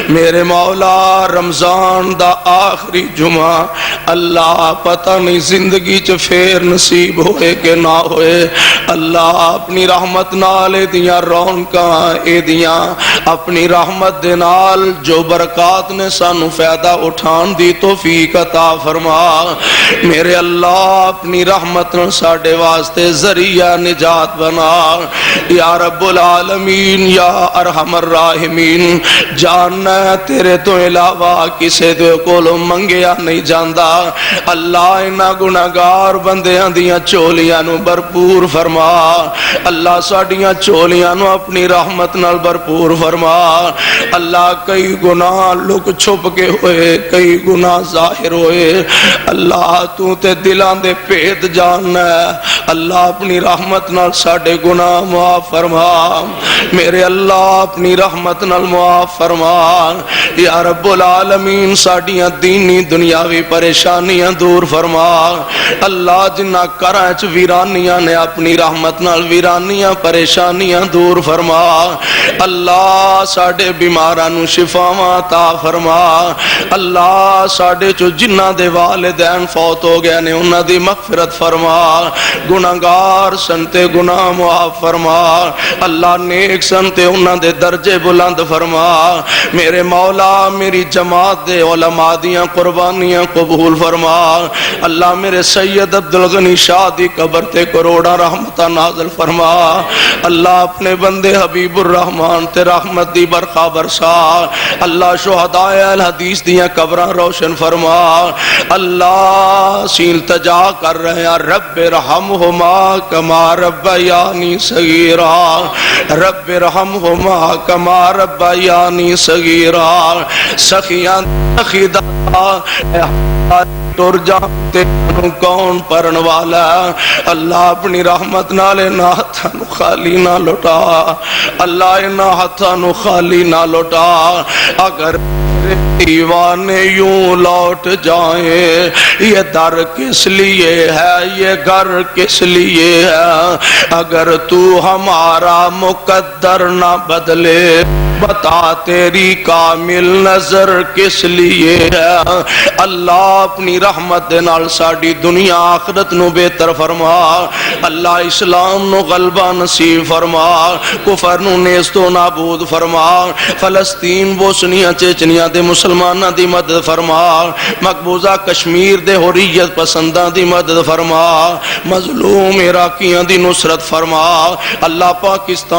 میرے مولا رمضان دا آخری جمعہ اللہ پتہ نہیں زندگی چ پھر نصیب ہوئے کہ نہ ہوئے، اللہ اپنی رحمت نال دیاں رونقاں اے دیاں اپنی رحمت دے نال جو برکات نے سانو فائدہ اٹھان دی توفیق عطا فرما۔ میرے اللہ اپنی رحمت نال ساڈے واسطے ذریعہ نجات بنا۔ یا رب العالمین یا ارحم الراحمین، جاننا تیرے تو علاوہ کسے دے کولوں منگیا نہیں جاندا، اللہ انہاں گناہگار بندیاں دیاں چولیاں نو بھرپور فرما۔ اللہ ساڈیاں چولیاں نو اپنی رحمت نال بھرپور فرما۔ اللہ کئی گناہ لک چھپ کے ہوئے، کئی گناہ ظاہر ہوئے، اللہ تو تے دلاں دے بھید جاننا ہے، اللہ اپنی رحمت نال ساڈے گناہ معاف فرما۔ میرے اللہ اپنی رحمت نال معاف فرما۔ یا رب العالمین ساڈیاں دینی دنیاوی پریشانیاں دور فرما۔ اللہ جنہ گھراں وچ ویرانیاں نے اپنی رحمت نال ویرانیاں پریشانیاں دور فرما۔ فرما اللہ ساڈے بیماراں نو شفاواں عطا فرما اللہ ساڈے چو جنہاں دے والدین فوت ہو گئے نے انہاں دی مغفرت فرما گناہگار سنتے گناہ معاف فرما اللہ نیک سنتے انہاں دے درجے بلند فرما میرے مولا میری جماعت دے علماء دیاں قربانیاں قبول فرما اللہ میرے سید عبدالغنی شاہ دی قبر تے کروڑا رحمتہ نازل فرما اللہ اپنے بندے حبیب الرحمن تے رحمت دی برخا برسا اللہ شہداء الحدیث دیاں قبراں روشن فرما اللہ سیل تجا کر رہے ہیں رب رحمہما کما ربیانی صغیرا رب رحمہما کما ربیانی صغیرا سخیاں خدا ٹر جانتے کون پرن والا اللہ اپنی رحمت نالے نہ ہتھاں نو خالی نہ لوٹا اللہ انہاں ہتھاں نو خالی نہ لوٹا اگر دیوانے یوں لوٹ جائیں یہ در کس لیے ہے یہ گھر کس لیے ہے اگر تو ہمارا مقدر نہ بدلے بتا تیری کامل نظر کس لیے ہے اللہ اپنی رحمت دے نال ساڈی دنیا آخرت نو بہتر فرما اللہ اسلام نو غلبہ نصیب فرما کفر نو نیست و نابود فرما فلسطین بوسنیا چیچنیا دے مسلماناں دی مدد فرما مقبوضہ کشمیر دے حریت پسنداں دی مدد فرما مظلوم عراقیاں دی نصرت فرما اللہ پاکستان